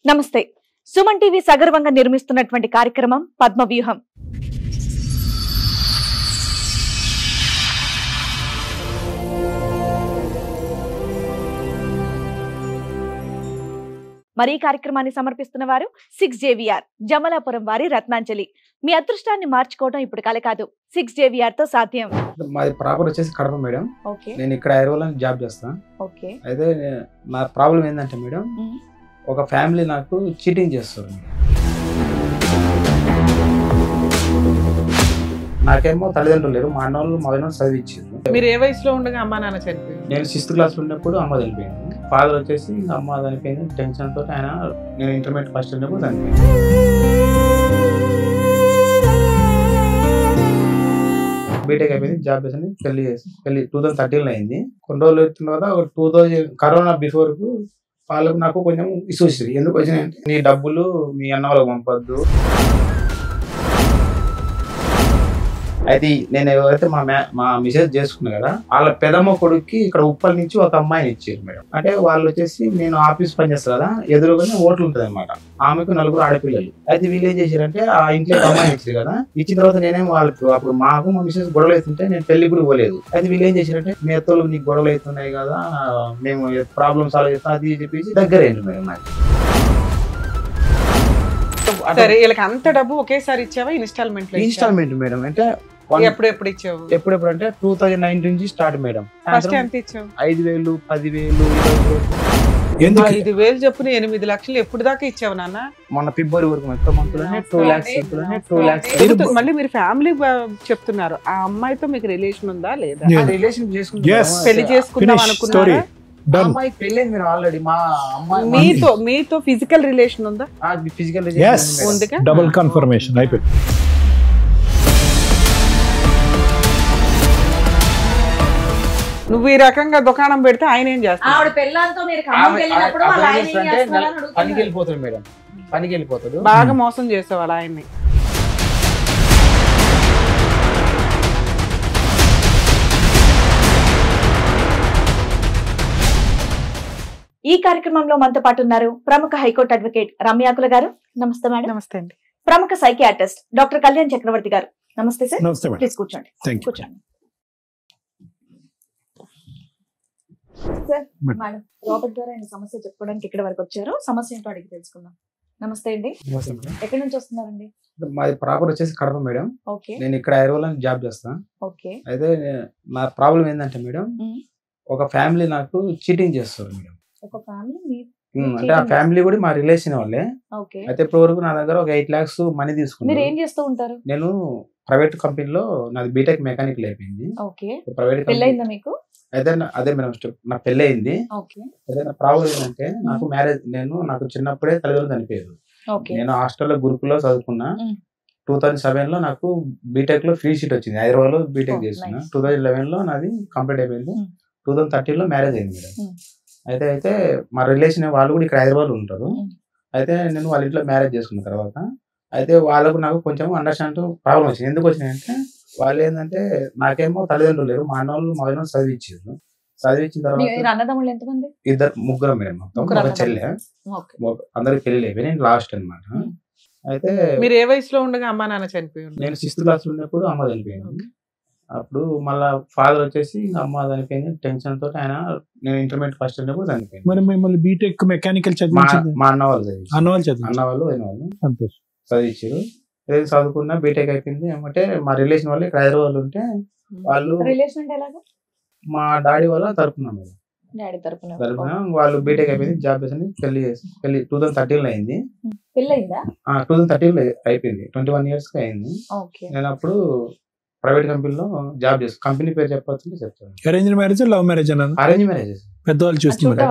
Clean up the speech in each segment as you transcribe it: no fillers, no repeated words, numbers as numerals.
నమస్తే. సుమన్ టీవీ సగర్వంగా నిర్మిస్తున్నటువంటి కార్యక్రమం పద్మవ్యూహం. మరి ఈ కార్యక్రమాన్ని సమర్పిస్తున్న వారు 6JVR జమలాపురం వారి రత్నాంజలి. మీ అదృష్టాన్ని మార్చుకోవడం ఇప్పుడు కల కాదు, 6JVR తో సాధ్యం. మాది ప్రాపర్ వచ్చేసి కడప మేడం. నేను ఇక్కడ ఐరోలో జాబ్ చేస్తాను. అయితే నా ప్రాబ్లం ఏంటంటే మేడం, ఒక ఫ్యామిలీ నాకు చీటింగ్ చేస్తారు. నాకేమో తల్లిదండ్రులు లేరు, మా అన్నోళ్ళు మగనోళ్ళు చదివించారు. మీరు ఏ వయసులో ఉండగా అమ్మా నాన్న చనిపోయింది? నేను 6th క్లాస్ ఉన్నప్పుడు అమ్మ చనిపోయింది. ఫాదర్ వచ్చేసి ఇంకా అమ్మ చనిపోయింది. టెన్షన్ తోటి ఆయన, నేను ఇంటర్మీడియట్ ఫస్ట్ ఉన్నప్పుడు చనిపోయింది. బీటెక్ అయిపోయింది, జాబ్ చేసి పెళ్లి 2013 అయింది. కొన్ని రోజులు వచ్చిన తర్వాత 2000 కరోనా బిఫోర్ కు వాళ్ళకు నాకు కొంచెం ఇష్యూస్ ఎందుకు వచ్చినాయంటే, నీ డబ్బులు మీ అన్న వాళ్ళకి పంపొద్దు. అయితే నేను ఎవరైతే మా మిసెస్ చేసుకున్నా కదా, వాళ్ళ పెదమ్మ కొడుక్కి ఇక్కడ ఉప్పల్ నుంచి ఒక అమ్మాయిని ఇచ్చారు మేడం. అంటే వాళ్ళు వచ్చేసి, నేను ఆఫీస్ పని చేస్తారు కదా, ఎదురుగానే హోటల్ ఉంటుంది అనమాట. ఆమెకు 4 ఆడపిల్లలు. అయితే వీళ్ళు ఏం చేశారంటే, ఆ ఇంట్లో అమ్మాయిని ఇచ్చారు కదా, ఇచ్చిన తర్వాత నేనేం వాళ్ళకు అప్పుడు మాకు మా మిసెస్ గొడవలు అవుతుంటే నేను పెళ్లి కూడా పోలేదు. అయితే వీళ్ళు ఏం చేశారంటే, మీ అత్తలు నీకు గొడవలు అవుతున్నాయి కదా, మేము ప్రాబ్లమ్ సాల్వ్ చేస్తాం అది చెప్పేసి దగ్గర అయింది మేడం నాకు. సరే, వీళ్ళకి అంత డబ్బు ఒకేసారి ఇచ్చావా? Instalment madam. అంటే ఎప్పుడు ఇచ్చావు? ఎప్పుడు అంటే 2019 నుంచి స్టార్ట్ మేడం. ఫస్ట్ ఎంత ఇచ్చావు? 5,000, 10,000, 20,000. 5,000 చెప్పున 8 లక్షలు ఎప్పుడు దాకా ఇచ్చావు నాన్న? మొన్న ఫిబ్రవరి వరకు 2 lakhs. మళ్ళీ మీరు ఫ్యామిలీ చెప్తున్నారు, ఆ అమ్మాయితో మీకు రిలేషన్ ఉందా లేదా? రిలేషన్ చేసుకుంటాం, పెళ్లి చేసుకుందాం అనుకున్నారా? అమ్మాయికి పెళ్ళైంది మీరు ఆల్రెడీ. మా అమ్మాయి మీతో ఫిజికల్ రిలేషన్ ఉందా? ఫిజికల్ రిలేషన్ ఉంది. డబుల్ కన్ఫర్మేషన్ అయిపోయింది. నువ్వు ఈ రకంగా దుకాణం పెడితే ఆయన ఏం చేస్తాడు? పనికి వెళ్ళిపోతాడు మేడం, పనికి వెళ్ళిపోతాడు. బాగా మోసం చేసేవాడు ఆయన్ని. ఈ కార్యక్రమంలో మనతో పాటు ఉన్నారు ప్రముఖ హైకోర్టు అడ్వకేట్ రమ్యాకుల గారు. నమస్తే మేడం. నమస్తే అండి. ప్రముఖ సైకియాట్రిస్ట్ డాక్టర్ కళ్యాణ్ చక్రవర్తి గారు. నమస్తే సార్. నమస్తే మేడం. ప్లీజ్ కూర్చోండి. కూర్చోండి సార్. మేడం, రాబర్ట్ గారు ఆయన సమస్య చెప్పుకోవడానికి ఇక్కడ వరకు వచ్చారు. సమస్య ఏంటో అడిగి తెలుసుకుందాం. నమస్తే అండి. ఎక్కడి నుంచి వస్తున్నారండి? మాది ప్రాపర్ వచ్చేసి కడప మేడం. నేను ఇక్కడ ఐరోలో జాబ్ చేస్తాను. అయితే నా ప్రాబ్లం ఏంటంటే మేడం, ఒక ఫ్యామిలీ నాకు చీటింగ్ చేస్తారు మేడం. ఒక ఫ్యామిలీ అంటే ఆ ఫ్యామిలీ కూడా మా రిలేషన్ వాళ్ళే. అయితే ఇప్పటి వరకు నా దగ్గర ఒక 8 lakhs మనీ తీసుకున్నారు. మీరు ఏం చేస్తూ ఉంటారు? నేను ప్రైవేట్ కంపెనీలో, నాది బీటెక్ మెకానికల్ అయిపోయింది. ప్రైవేట్ పెళ్ళైందా మీకు? అయితే అదే మేడం నాకు పెళ్లి అయింది. అయితే నా ప్రాబ్లం ఏంటంటే, నాకు మ్యారేజ్, నాకు చిన్నప్పుడే తల్లిదండ్రులు చనిపోయారు. నేను హాస్టల్లో గురుకుల్లో చదువుకున్నా. 2007 లో నాకు బీటెక్ లో ఫ్రీ సీట్ వచ్చింది. హైదరాబాద్ లో బీటెక్ చేసిన. 2011 లో నాది కంప్లీట్ అయిపోయింది. 2013 లో మ్యారేజ్ అయింది మేడం. అయితే మా రిలేషన్ వాళ్ళు కూడా ఇక్కడ హైదరాబాద్ లో ఉంటారు. అయితే నేను వాళ్ళ ఇంట్లో మ్యారేజ్ చేసుకున్న తర్వాత అయితే వాళ్ళకు నాకు కొంచెం అండర్స్టాండ్ ప్రాబ్లం వచ్చింది. ఎందుకు వచ్చినాయంటే, వాళ్ళు ఏంటంటే, నాకేమో తల్లిదండ్రులు లేరు, మా అన్నోళ్ళు మగనోళ్ళు చదివించారు. చదివించిన తర్వాత ముగ్గురం మేడం. మొత్తం ఒక చెల్లె, అందరికి పెళ్లి అయిపోయి నేను లాస్ట్ అనమాట. అయితే మీరు ఏ వయసులో ఉండగా అమ్మా నాన్న చనిపోయింది? నేను 6th క్లాస్ ఉన్నప్పుడు అమ్మ చనిపోయింది. అప్పుడు మళ్ళా ఫాదర్ వచ్చేసి అమ్మ చనిపోయింది. టెన్షన్ తోటి ఆయన, నేను ఇంటర్మీడియట్ ఫస్ట్ ఉన్నప్పుడు చనిపోయింది. మరి మిమ్మల్ని బీటెక్ మెకానికల్ మా అన్న వాళ్ళు చదివించారు. ఏదైతే చదువుకున్నా బీటెక్ అయిపోయింది. ఏమంటే మా రిలేషన్ వాళ్ళు ఇక్కడ హైదరాబాద్ ఉంటే, వాళ్ళు మా డాడీ వాళ్ళ తరపున వాళ్ళు బీటెక్ అయిపోయింది, జాబ్ చేసి పెళ్లి 2013 అయింది. 2013 అయిపోయింది. 21 years అయింది. నేను అప్పుడు ప్రైవేట్ కంపెనీలో జాబ్ చేస్తాను. కంపెనీ పేరు చెప్పొచ్చు చెప్తాను. Arrange marriage, love marriage? Arrange marriage. పెద్దవాళ్ళు చూస్తున్నారు.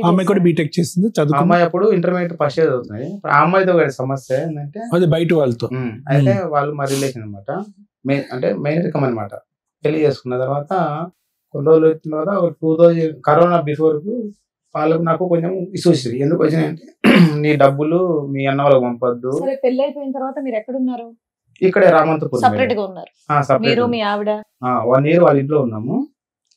అమ్మాయి కూడా బీటెక్ చేస్తుంది, చదువు. అమ్మాయి అప్పుడు ఇంటర్మీడియట్ ఫస్ట్ ఇయర్ చదువుతుంది. ఆ అమ్మాయితో సమస్య ఏంటంటే, అది బయట వాళ్ళతో. అయితే వాళ్ళు మా రిలేషన్ అనమాట, అంటే మెయిన్ రకం అనమాట. పెళ్లి చేసుకున్న తర్వాత కొన్ని రోజులు వచ్చిన తర్వాత 2000 కరోనా బిఫోర్ కు వాళ్ళకు నాకు కొంచెం ఇష్యూస్ ఎందుకు వచ్చినాయంటే, నీ డబ్బులు మీ అన్న వాళ్ళకి పంపొద్దు. పెళ్లి అయిపోయిన తర్వాత మీరు ఎక్కడున్నారు? ఇక్కడే రామంతపూర్. సెపరేట్ గా ఉన్నారు మీరు, మీ ఆవిడ? 1 year వాళ్ళ ఇంట్లో ఉన్నాము.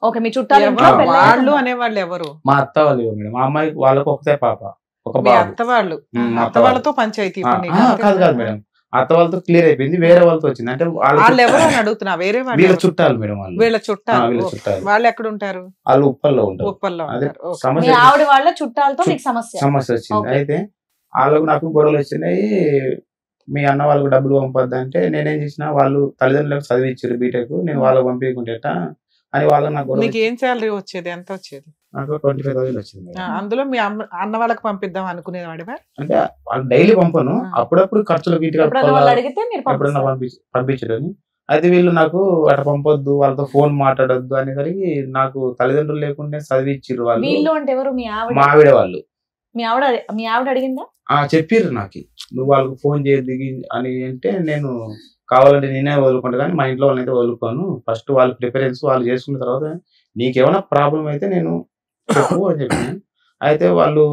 ఓకే, మీ చుట్టాలు ఇంట్లో ఎవరు? పెళ్ళి వాళ్ళు అనేవాళ్ళు ఎవరు? మా అత్త వాళ్ళు మేడం. మా అమ్మాయి వాళ్ళకు ఒకటే పాప, ఒక మీ బాబు. అత్త వాళ్ళు. మా అత్త వాళ్ళతో పంచాయతీ ఇప్పుడు నీకు అంతేనా? కాదు మేడం, అత్త వాళ్ళతో క్లియర్ అయిపోయింది, వేరే వాళ్ళతో వచ్చింది. అంటే వాళ్ళు ఎవరు అని అడుగుతున్నా, వేరే వీళ్ళ వాళ్ళు చుట్టాలు మేడం. వాళ్ళు వీళ్ళ చుట్టాలు. వీళ్ళ ఓకే. చుట్టాలు. వాళ్ళు ఎక్కడ ఉంటారు? వాళ్ళు ఉప్పల్లో ఉంటారు. ఉప్పల్లో అదే ఉంటారు. ఓకే. మీ సమస్య ఆవిడ వాళ్ళ చుట్టాలతో మీకు సమస్య. సమస్య వచ్చింది. ఓకే. అయితే వాళ్ళకు నాకు గొడవలు వచ్చినాయి. మీ అన్న వాళ్ళకు డబ్బులు పంపొద్దంటే నేనేం చేసిన, వాళ్ళు తల్లిదండ్రులకు చదివించారు బీటెక్, నేను వాళ్ళకి పంపించుకుంటేట అని వాళ్ళకి నాకు గొడవ నీకు ఏం శాలరీ వచ్చేది? ఎంత వచ్చేది? నాకు 25,000 వచ్చింది మేడం. అందులో మీ అన్న వాళ్ళకి పంపిద్దాం అనుకునేవాడివా? అంటే వాళ్ళు డైలీ పంపను, అప్పుడప్పుడు ఖర్చులకు ఇంటికి ఎప్పుడైనా వాళ్ళు అడిగితే మీరు ఎప్పుడన్నా పంపిస్తారు. పంపించడని. అయితే వీళ్ళు నాకు అట్లా పంపొద్దు, వాళ్ళతో ఫోన్ మాట్లాడొద్దు అనేసరికి నాకు తల్లిదండ్రులు లేకుండా చదివిచ్చిర్రు వాళ్ళు. వీళ్ళు అంటే ఎవరు? మీ ఆవిడ? మా ఆవిడ వాళ్ళు. మీ ఆవిడ అడిగిందా? చెప్పిర్రు నాకు, నువ్వు వాళ్ళకి ఫోన్ చేయద్దు అని. అంటే నేను కావాలంటే నేనే వదులుకుంటా, కానీ మా ఇంట్లో వాళ్ళని అయితే వదులుకోను. ఫస్ట్ వాళ్ళ ప్రిఫరెన్స్ వాళ్ళు చేసుకున్న తర్వాత నీకేమైనా ప్రాబ్లం అయితే నేను చెప్పు అని చెప్పిన. అయితే వాళ్ళు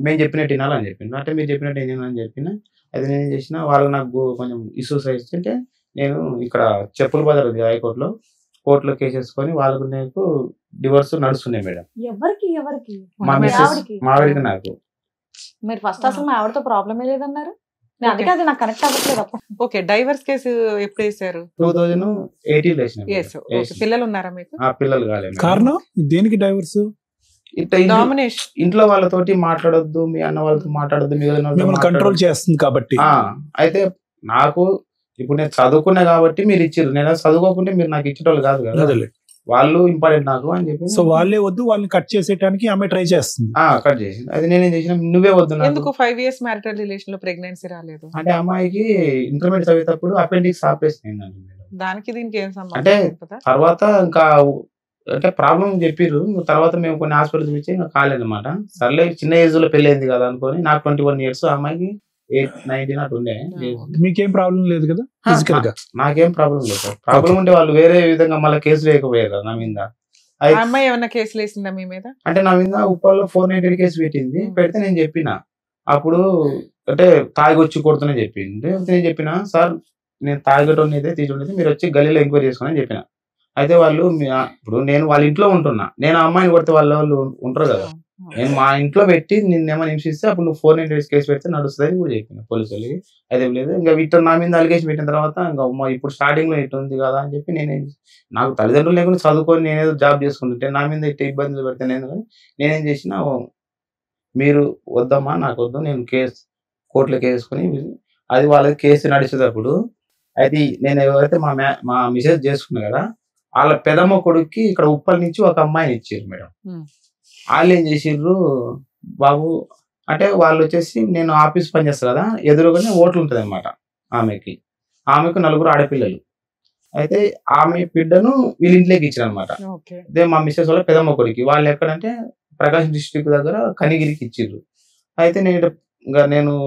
మేము చెప్పినట్టు వినాలని చెప్పిండు. అంటే మీరు చెప్పినట్టు వినాలని చెప్పిన. అయితే నేనేం చేసిన, వాళ్ళు నాకు కొంచెం ఇష్యూస్ అయితే నేను ఇక్కడ చెప్పుల బజార్ ఉంది హైకోర్టులో, కోర్టులో కేసేసుకొని వాళ్ళకు నాకు డివోర్స్ నడుస్తున్నాయి మేడం. ఎవరికి ఎవరికి? మా మీ మిస్సెస్ ఆవిడకి? మా ఆవిడకి నాకు. మీరు ఫస్ట్ అసలు మా ఆవిడతో ప్రాబ్లమే లేదన్నారు. నేను అందుకే అది నాకు కనెక్ట్ అవ్వట్లేదు అప్పుడు. ఓకే. డైవర్స్ కేసు ఎప్పుడు వేసారు? 2018 వేసిన మేడం. ఎస్. ఓకే. పిల్లలు ఉన్నారా మీకు? పిల్లలు కాలేదు. కారణం దేనికి డైవర్స్? ఇట్లా డామినేషన్. ఇంట్లో వాళ్ళతోటి మాట్లాడొద్దు, మీ అన్న వాళ్ళతో మాట్లాడొద్దు, మీ వదిన వాళ్ళతో మిమ్మల్ని కంట్రోల్ మాట్లాడొద్దు. చేస్తుంది కాబట్టి. అయితే నాకు ఇప్పుడు నేను చదువుకున్నా కాబట్టి మీరు ఇచ్చిర్రు, నేను చదువుకోకుంటే మీరు నాకు ఇచ్చేటోళ్ళు కాదు కదా, అదేలే. వాళ్ళు ఇంపార్టెంట్ నాకు అని చెప్పి సో వాళ్ళే వద్దు, వాళ్ళని కట్ చేసేయడానికి ఆమె ట్రై చేస్తుంది. కట్ చేసి. అది నేనేం చేసిన, నువ్వే వద్దు నాకు. ఎందుకు 5 years మ్యారిటల్ రిలేషన్ లో ప్రెగ్నెన్సీ రాలేదు? అంటే అమ్మాయికి ఇంటర్మీడియట్ చదివేటప్పుడు అపెండిక్స్ ఆపరేషన్ అయిందండి మేడం. దానికి దీనికి ఏం సంబంధం? అంటే ఉంటుందా? తర్వాత ఇంకా అంటే ప్రాబ్లం చెప్పిర్రు. తర్వాత మేము కొన్ని హాస్పిటల్ చూపించి ఇంకా కాలేదన్నమాట. సర్లే చిన్న ఏజ్ లో పెళ్లి అయింది కదా అనుకొని, నాకు 21 years, అమ్మాయికి 19 అటు ఉండే. మీకేం ప్రాబ్లం లేదు కదా ఫిజికల్ గా? నాకేం ప్రాబ్లం లేదు సార్. ప్రాబ్లం ఉంటే వాళ్ళు వేరే విధంగా మళ్ళీ కేసు వేయకపోయారు కదా నా మీద. ఆ అమ్మాయి ఏమన్నా కేసులు వేసిందా మీ మీద? అంటే నా మీద ఉప్పల్లో 498 కేసు పెట్టింది. పెడితే నేను చెప్పిన, అప్పుడు అంటే తాగి వచ్చి కొడుతున్నా చెప్పింది. నేను చెప్పిన, సార్ నేను తాగటం అయితే తీసుకుంటే మీరు వచ్చి గల్లీలో ఎంక్వైరీ చేసుకుని అని చెప్పిన. అయితే వాళ్ళు ఇప్పుడు నేను వాళ్ళ ఇంట్లో ఉంటున్నా, నేను ఆ అమ్మాయిని కొడితే వాళ్ళు ఉంటారు కదా, నేను మా ఇంట్లో పెట్టి నిన్నేమో హింసిస్తే అప్పుడు నువ్వు 498 కేసు పెడితే నడుస్తుంది అని కూడా చెప్పిన పోలీసు వాళ్ళకి. అయితే లేదు, ఇంకా ఇట్లా నా మీద అలిగేషన్ పెట్టిన తర్వాత ఇంకా ఇప్పుడు స్టార్టింగ్ లో ఇట్లా ఉంది కదా అని చెప్పి నాకు తల్లిదండ్రులు లేకుండా చదువుకొని నేనేదో జాబ్ చేసుకుంటుంటే నా మీద ఇట్లా ఇబ్బందులు పెడితే నేనేం చేసిన, మీరు వద్దమ్మా నాకు వద్దు, నేను కోర్టులో కేసు వేసుకొని అది వాళ్ళకి కేసు నడిచేటప్పుడు అయితే నేను ఎవరైతే మా మిసెస్ చేసుకున్నా కదా, వాళ్ళ పెదమ్మ కొడుక్కి ఇక్కడ ఉప్పల్ నుంచి ఒక అమ్మాయిని ఇచ్చారు మేడం. వాళ్ళు ఏం చేసిర్రు, బాబు అంటే వాళ్ళు వచ్చేసి నేను ఆఫీస్ పని చేస్తా కదా, ఎదురుగానే ఓట్లు ఉంటుంది అనమాట ఆమెకు 4 ఆడపిల్లలు. అయితే ఆమె బిడ్డను వీళ్ళ ఇంట్లోకి ఇచ్చారు అనమాట. అదే మా మిస్సెస్ వాళ్ళ పెదమ్మ కొడుకు. వాళ్ళు ఎక్కడంటే ప్రకాశం డిస్ట్రిక్ట్ దగ్గర కనిగిరికి ఇచ్చిర్రు. అయితే నేను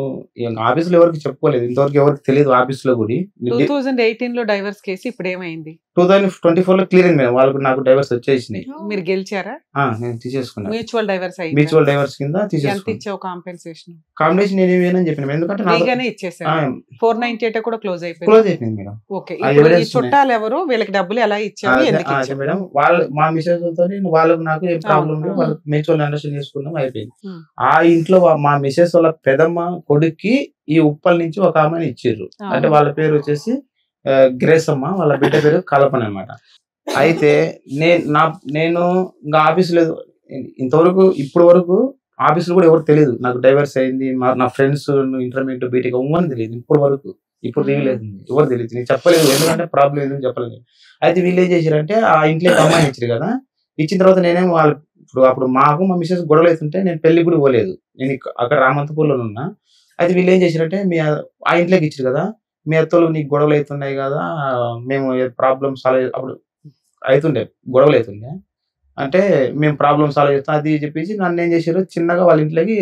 ఆఫీసులో ఎవరికి చెప్పుకోలేదు, ఇంతవరకు ఎవరికి తెలియదు ఆఫీసులో కూడా. 2018 లో డైవర్స్ కేసు ఇప్పుడు ఏమైంది? 2024 లో క్లియర్ అయింది మేడం. వాళ్ళకు నాకు డైవర్స్ వచ్చేసినాయి. మీరు గెలిచారా? నేను తీసేసుకున్నాను. మ్యూచువల్ డైవర్స్ అయింది. మ్యూచువల్ డైవర్స్ కింద ఎంత తీసేసుకున్నాను. ఇచ్చావు కాంపెన్సేషన్? కాంబినేషన్ నేను ఏమేనని చెప్పిన, ఎందుకంటే ఫ్రీగానే ఇచ్చేసారు. 498 కూడా క్లోజ్ అయిపోయింది. క్లోజ్ అయిపోయింది మేడం. ఓకే. ఇప్పుడు ఈ చుట్టాలు ఎవరు, వీళ్ళకి డబ్బులు ఎలా ఇచ్చారు, ఎందుకు ఇచ్చారు? మేడం వాళ్ళు మా మిసెస్ తో వాళ్ళకు నాకు ఏం ప్రాబ్లం లేదు, వాళ్ళకి మ్యూచువల్ అండర్స్టాండింగ్ చేసుకున్నాం, అయిపోయింది. ఆ ఇంట్లో మా మిసెస్ వాళ్ళ పెదమ్మ కొడుక్కి ఈ ఉప్పల్ నుంచి ఒక ఆమెను ఇచ్చిర్రు. అంటే వాళ్ళ పేరు వచ్చేసి గ్రేస్ అమ్మ, వాళ్ళ బిడ్డ పేరు కల్పన అనమాట. అయితే నేను ఇంకా ఆఫీస్ లేదు ఇంతవరకు, ఇప్పటి వరకు ఆఫీసులో కూడా ఎవరు తెలియదు నాకు డైవర్స్ అయింది. నా ఫ్రెండ్స్ ఇంటర్మీడియట్ బీటెక్ అవ్వని తెలియదు ఇప్పటి వరకు. ఇప్పుడు రివీల్ అవుతుంది, ఎవరు తెలియదు, నేను చెప్పలేదు, ఎందుకంటే ప్రాబ్లం ఏదో చెప్పలేదు. అయితే వీళ్ళు ఏం చేశారంటే ఆ ఇంట్లో అమ్మాయిని ఇచ్చారు కదా, ఇచ్చిన తర్వాత నేనేమో వాళ్ళు అప్పుడు మాకు మా మిస్సెస్ గొడవలు అవుతుంటే నేను పెళ్లి కూడా పోలేదు, నేను అక్కడ రామంతపూర్లో ఉన్నా. అయితే వీళ్ళు ఏం చేశారంటే ఆ ఇంట్లోకి ఇచ్చారు కదా, మీ అత్తలు నీకు గొడవలు అవుతున్నాయి కదా, మేము ప్రాబ్లమ్ సాల్వ్ అప్పుడు అవుతుండే గొడవలు అవుతుండే అంటే మేము ప్రాబ్లమ్ సాల్వ్ చేస్తాం అది చెప్పేసి నన్ను ఏం చేశారు, చిన్నగా వాళ్ళ ఇంట్లోకి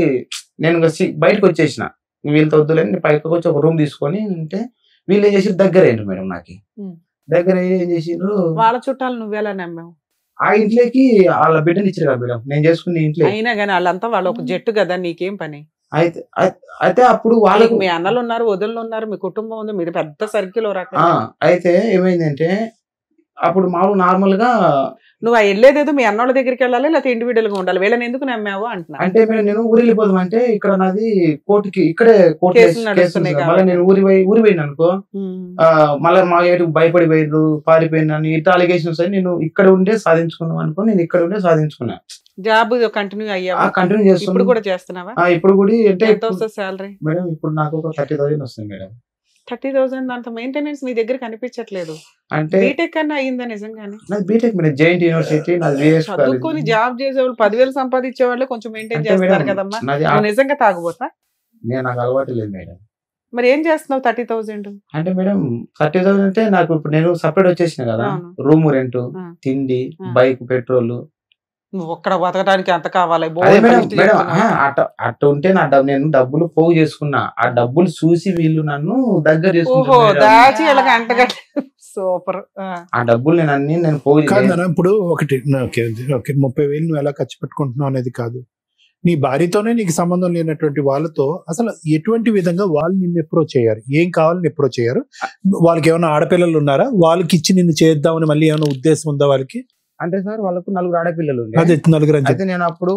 నేను బయటకు వచ్చేసిన, వీళ్ళతో వద్దులేని నేను పైకి వచ్చి ఒక రూమ్ తీసుకొని ఉంటే వీళ్ళు ఏం చేసారు, దగ్గర అయ్యారు మేడం. నాకు దగ్గర ఏం చేసారు, వాళ్ళ చుట్టాలు నువ్వెలా నమ్మావు? ఆ ఇంట్లోకి వాళ్ళ బిడ్డని ఇచ్చారు కదా మేడం, నేను చేసుకునే ఇంట్లో. అయినా కానీ వాళ్ళంతా వాళ్ళు ఒక జట్టు కదా, నీకేం పని? అయితే అప్పుడు వాళ్ళకి మీ అన్నలు ఉన్నారు, వదినలు ఉన్నారు, మీ కుటుంబం ఉంది, మీరు పెద్ద సర్కిల్ రకం. అయితే ఏమైందంటే అప్పుడు మామూలు నార్మల్ గా నువ్వు వెళ్ళేదేదో మీ అన్నోళ్ళ దగ్గరికి వెళ్ళాలి, లేకపోతే ఇండివిడువల్ గా ఉండాలి, వీళ్ళని ఎందుకు నమ్మావు అంటున్నా. అంటే నేను ఊరు వెళ్ళిపోదాం అంటే ఇక్కడ నాది కోర్టుకి ఇక్కడే కోర్టు కేసులు నడుస్తున్నాయి మళ్ళీ నేను ఊరి పోయిన అనుకో మళ్ళీ మా ఏటు భయపడి పోయిండ్రు పారిపోయినాను ఇట్లా అలిగేషన్స్ అని నేను ఇక్కడ ఉండే సాధించుకున్నాను అనుకో. నేను ఇక్కడ ఉండే సాధించుకున్నా. జాబ్ కంటిన్యూ అయ్యావా? కంటిన్యూ చేస్తున్నా. ఇప్పుడు కూడా చేస్తున్నావా? ఇప్పుడు కూడా అంటే ఎంత వస్తుంది సాలరీ మేడం? ఇప్పుడు నాకు ఒక 30,000 వస్తుంది మేడం. 30,000 అంత మెయింటెనెన్స్ నీ దగ్గర కనిపించట్లేదు. అంటే బీటెక్ అన్నా అయిందా నిజంగానే? నాది బీటెక్ మేడం, జైంట్ యూనివర్సిటీ. చదువుకొని జాబ్ చేసేవాళ్ళు 10,000 సంపాదించే వాళ్ళు కొంచెం మెయింటైన్ చేస్తారు కదమ్మా. నువ్వు నిజంగా తాగుబోతా? నేను నాకు అలవాటు లేదు మేడం. మరి ఏం చేస్తున్నావు 30,000? అంటే మేడం 30,000 అంటే నాకు ఇప్పుడు నేను సపరేట్ వచ్చేసిన కదా, రూమ్ రెంట్, తిండి, బైక్ పెట్రోల్. నువ్వు ఒక్కడ బతకడానికి ఎంత కావాలి? అట్ట ఉంటే నేను డబ్బులు పోగు చేసుకున్నా. ఆ డబ్బులు చూసి వీళ్ళు నన్ను దగ్గర చేసుకుంటారు. సూపర్. ఆ డబ్బులు నేను పోగు ఇప్పుడు ఒకటి 30,000 నువ్వు ఎలా ఖర్చు పెట్టుకుంటున్నావు అనేది కాదు. నీ భార్యతోనే నీకు సంబంధం లేనటువంటి వాళ్ళతో అసలు ఎటువంటి విధంగా వాళ్ళు నిన్ను అప్రోచ్ చేయారు? ఏం కావాలని అప్రోచ్ చేయారు? వాళ్ళకి ఏమైనా ఆడపిల్లలు ఉన్నారా? వాళ్ళకి ఇచ్చి నిన్ను చేద్దామని మళ్ళీ ఏమైనా ఉద్దేశం ఉందా వాళ్ళకి? అంటే సార్ వాళ్ళకు 4 ఆడపిల్లలు. అయితే నేను అప్పుడు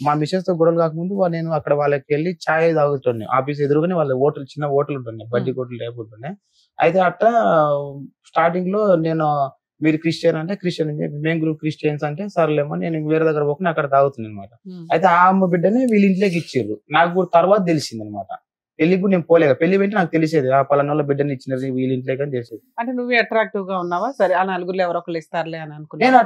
మా మిసెస్ తో గొడవలు కాకముందు నేను అక్కడ వాళ్ళకి వెళ్ళి ఛాయ్ తాగుతుండే. ఆఫీస్ ఎదురుగానే వాళ్ళ హోటల్, చిన్న హోటల్ ఉంటుండే, బడ్డీ హోటల్ లేకుంటుండే. అయితే అట్లా స్టార్టింగ్ లో నేను మీరు క్రిస్టియన్ అంటే క్రిస్టియన్ అని చెప్పి, మేము గ్రూప్ క్రిస్టియన్స్ అంటే సర్లేమో నేను వేరే దగ్గర పోకుండా అక్కడ తాగుతుంది అనమాట. అయితే ఆ అమ్మ బిడ్డని వీళ్ళ ఇంట్లోకి ఇచ్చారు. నాకు కూడా తర్వాత తెలిసింది అనమాట. పెళ్లికి కూడా నేను పోలేక, పెళ్లి పెట్టి నాకు తెలిసేది ఆ పలానా బిడ్డని ఇచ్చినది వీళ్ళ ఇంట్లో అని తెలిసేది. అంటే నువ్వు అట్రాక్టివ్ గా ఉన్నావా? సరే ఆ నలుగురు ఎవరో ఒకళ్ళు ఇస్తారులే అని అనుకున్నా.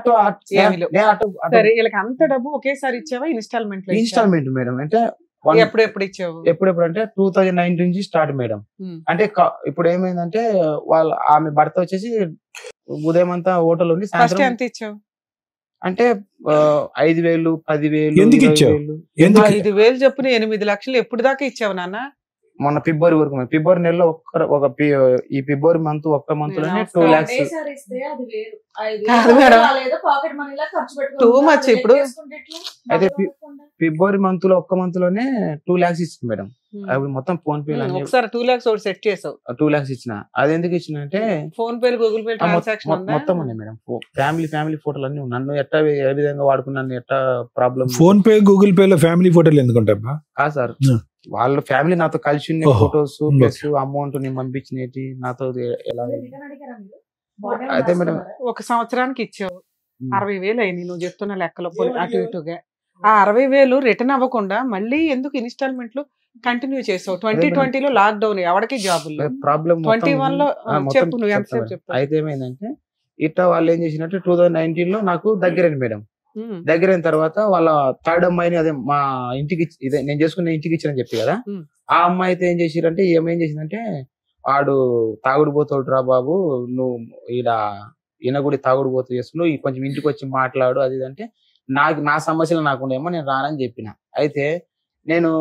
సరే వీళ్ళకి అంత డబ్బు ఒకేసారి ఇచ్చావా? Instalment madam. అంటే ఎప్పుడు ఇచ్చావు? ఎప్పుడెప్పుడు అంటే 2019 నుంచి స్టార్ట్ మేడం. అంటే ఇప్పుడు ఏమైందంటే ఆమె భర్త వచ్చేసి ఉదయం అంతా హోటల్ ఉండి సాయంత్రం ఎంత ఇచ్చావు? అంటే 5,000, 10,000. ఎందుకు ఇచ్చావు? 5,000 చెప్పున 8 లక్షలు ఎప్పుడు దాకా ఇచ్చావు నాన్న? మొన్న ఫిబ్రవరి వరకు, ఫిబ్రవరి నెలలో ఈ ఫిబ్రవరి మంత్ ఒక్క మంత్ లోనే 2 lakhs. Too much. ఇప్పుడు అయితే ఫిబ్రవరి మంత్ లో ఒక్క మంత్ లోనే 2 lakhs ఇచ్చింది మేడం. అవి మొత్తం ఫోన్ పే ఒకసారి 2 lakhs సెట్ చేసావు. 2 lakhs ఇచ్చిన. అది ఎందుకు ఇచ్చిన అంటే phone pay, Google pay transaction మొత్తం ఉన్నాయి మేడం. ఫ్యామిలీ ఫోటోలు అన్ని నన్ను ఎట్లా ఏ విధంగా వాడుకున్నాను, ఎట్లా problem. Phone pay, Google pay లో ఫ్యామిలీ ఫోటోలు ఎందుకుంటా? సార్ వాళ్ళ ఫ్యామిలీ నాతో కలిసి ఉన్న ఫొటోస్ ప్లస్ అమౌంట్ నేను పంపించినవి నాతో ఎలా. అయితే మేడం 1 సంవత్సరానికి ఇచ్చావు 60,000 అయింది నువ్వు చెప్తున్న లెక్కలో అటు ఇటుగా. ఆ 60,000 రిటర్న్ అవ్వకుండా మళ్ళీ ఎందుకు ఇన్స్టాల్మెంట్లు కంటిన్యూ చేసావు? 2020లో లాక్డౌన్, ఎవరికి జాబులు ప్రాబ్లం. 21 లో చెప్పు, నువ్వు ఎంతసేపు చెప్తావు? అయితే ఏమైందంటే ఇట్లా వాళ్ళు ఏం చేసినట్టు 2019 లో నాకు దగ్గరైంది మేడం. దగ్గరైన తర్వాత వాళ్ళ థర్డ్ అమ్మాయిని, అదే మా ఇంటికి ఇదే నేను చేసుకున్న ఇంటికి ఇచ్చానని చెప్పి కదా, ఆ అమ్మాయి అయితే ఏం చేసిరంటే, ఏమేం చేసిందంటే వాడు తాగుడు పోతాడు రా బాబు, నువ్వు ఈయన కూడా తాగుడు పోతూ చేస్తున్నావు, కొంచెం ఇంటికి వచ్చి మాట్లాడు అది అంటే, నా సమస్యలు నాకు ఉండేమో నేను రానని చెప్పిన. అయితే నేను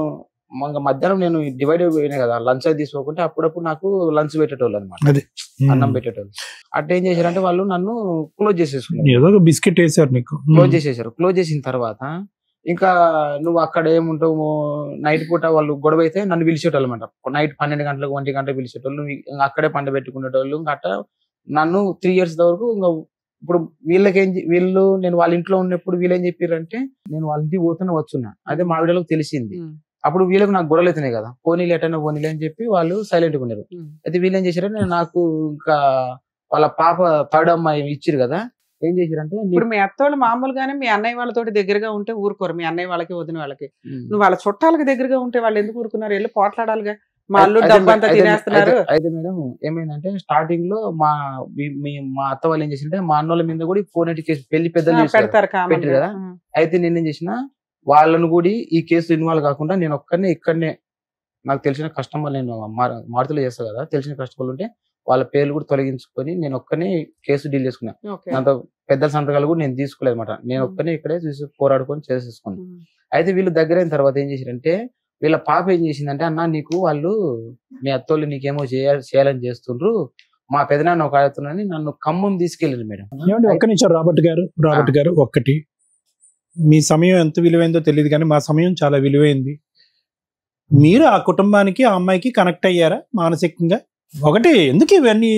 మధ్యాహ్నం నేను డివైడ్ అయిపోయినా కదా, లంచ్ అది తీసుకోకుంటే అప్పుడప్పుడు నాకు లంచ్ పెట్టేటోళ్ళు అనమాట, అన్నం పెట్టేటోళ్ళు. అట్లా ఏం చేశారంటే వాళ్ళు నన్ను క్లోజ్ చేసేసుకున్నారు, బిస్కెట్ వేసారు నీకు, క్లోజ్ చేసేసారు. క్లోజ్ చేసిన తర్వాత ఇంకా నువ్వు అక్కడ ఏముంటావు, నైట్ పూట వాళ్ళు గొడవ అయితే నన్ను పిలిచేటోళ్ళు అనమాట. నైట్ 12 గంటలకు 1 గంట పిలిచేటోళ్ళు, అక్కడే పంట పెట్టుకునేటోళ్ళు. ఇంకా అట్లా నన్ను 3 years వరకు ఇంకా. ఇప్పుడు వీళ్ళు నేను వాళ్ళ ఇంట్లో ఉన్నప్పుడు వీళ్ళు ఏం చెప్పారంటే, నేను వాళ్ళ ఇంటికి పోతూనే వచ్చున్నా, అదే మా వీళ్ళకి తెలిసింది. అప్పుడు వీళ్ళకి నాకు గొడవలు అవుతున్నాయి కదా, పోనీలు ఎటైనా పోనీలే అని చెప్పి వాళ్ళు సైలెంట్ గా ఉన్నారు. అయితే వీళ్ళు ఏం చేశారంటే, నాకు ఇంకా వాళ్ళ పాప థర్డ్ అమ్మాయి ఇచ్చిరు కదా, ఏం చేశారంటే, ఇప్పుడు మీ అత్తోళ్ళు మామూలుగానే మీ అన్నయ్య వాళ్ళతో దగ్గరగా ఉంటే ఊరుకోరు, మీ అన్నయ్య వాళ్ళకి వదిన వాళ్ళకి. నువ్వు వాళ్ళ చుట్టాలకి దగ్గరగా ఉంటే వాళ్ళు ఎందుకు ఊరుకున్నారు? వెళ్ళి పోట్లాడాలిగా, మా అల్లుడు డబ్బంతా తినేస్తున్నారు. అయితే మేడం ఏమైందంటే, స్టార్టింగ్ లో మా అత్త వాళ్ళు ఏం చేసింటే, మా అన్నోళ్ళ మీద కూడా ఫోన్ కేసు పెళ్లి పెద్దలు పెడతారు కదా. అయితే నేనేం చేసిన, వాళ్ళను కూడా ఈ కేసు ఇన్వాల్వ్ కాకుండా నేను ఒక్కనే ఇక్కడనే నాకు తెలిసిన కస్టమర్, నేను మారుతులు చేస్తా కదా, తెలిసిన కస్టమర్లు ఉంటే వాళ్ళ పేర్లు కూడా తొలగించుకొని నేను ఒక్కనే కేసు డీల్ చేసుకున్నా. దాంతో పెద్దల సంతకాలు కూడా నేను తీసుకోలేదు అనమాట, నేను ఒక్కనే ఇక్కడే పోరాడుకొని చేసేసుకున్నాను. అయితే వీళ్ళు దగ్గర అయిన తర్వాత ఏం చేశారంటే, వీళ్ళ పాప ఏం చేసిందంటే, అన్న నీకు వాళ్ళు మీ అత్తోళ్ళు నీకేమో చేయాలని చేస్తుండ్రు, మా పెదనాన్న ఒక ఆడుతున్నాని నన్ను ఖమ్మం తీసుకెళ్ళింది మేడం. ఒక్క నిమిషం రాబర్ట్ గారు, ఒక్కటి, మీ సమయం ఎంత విలువైందో తెలియదు కానీ మా సమయం చాలా విలువైంది. మీరు ఆ కుటుంబానికి, ఆ అమ్మాయికి కనెక్ట్ అయ్యారా మానసికంగా? ఒకటి ఎందుకు ఇవన్నీ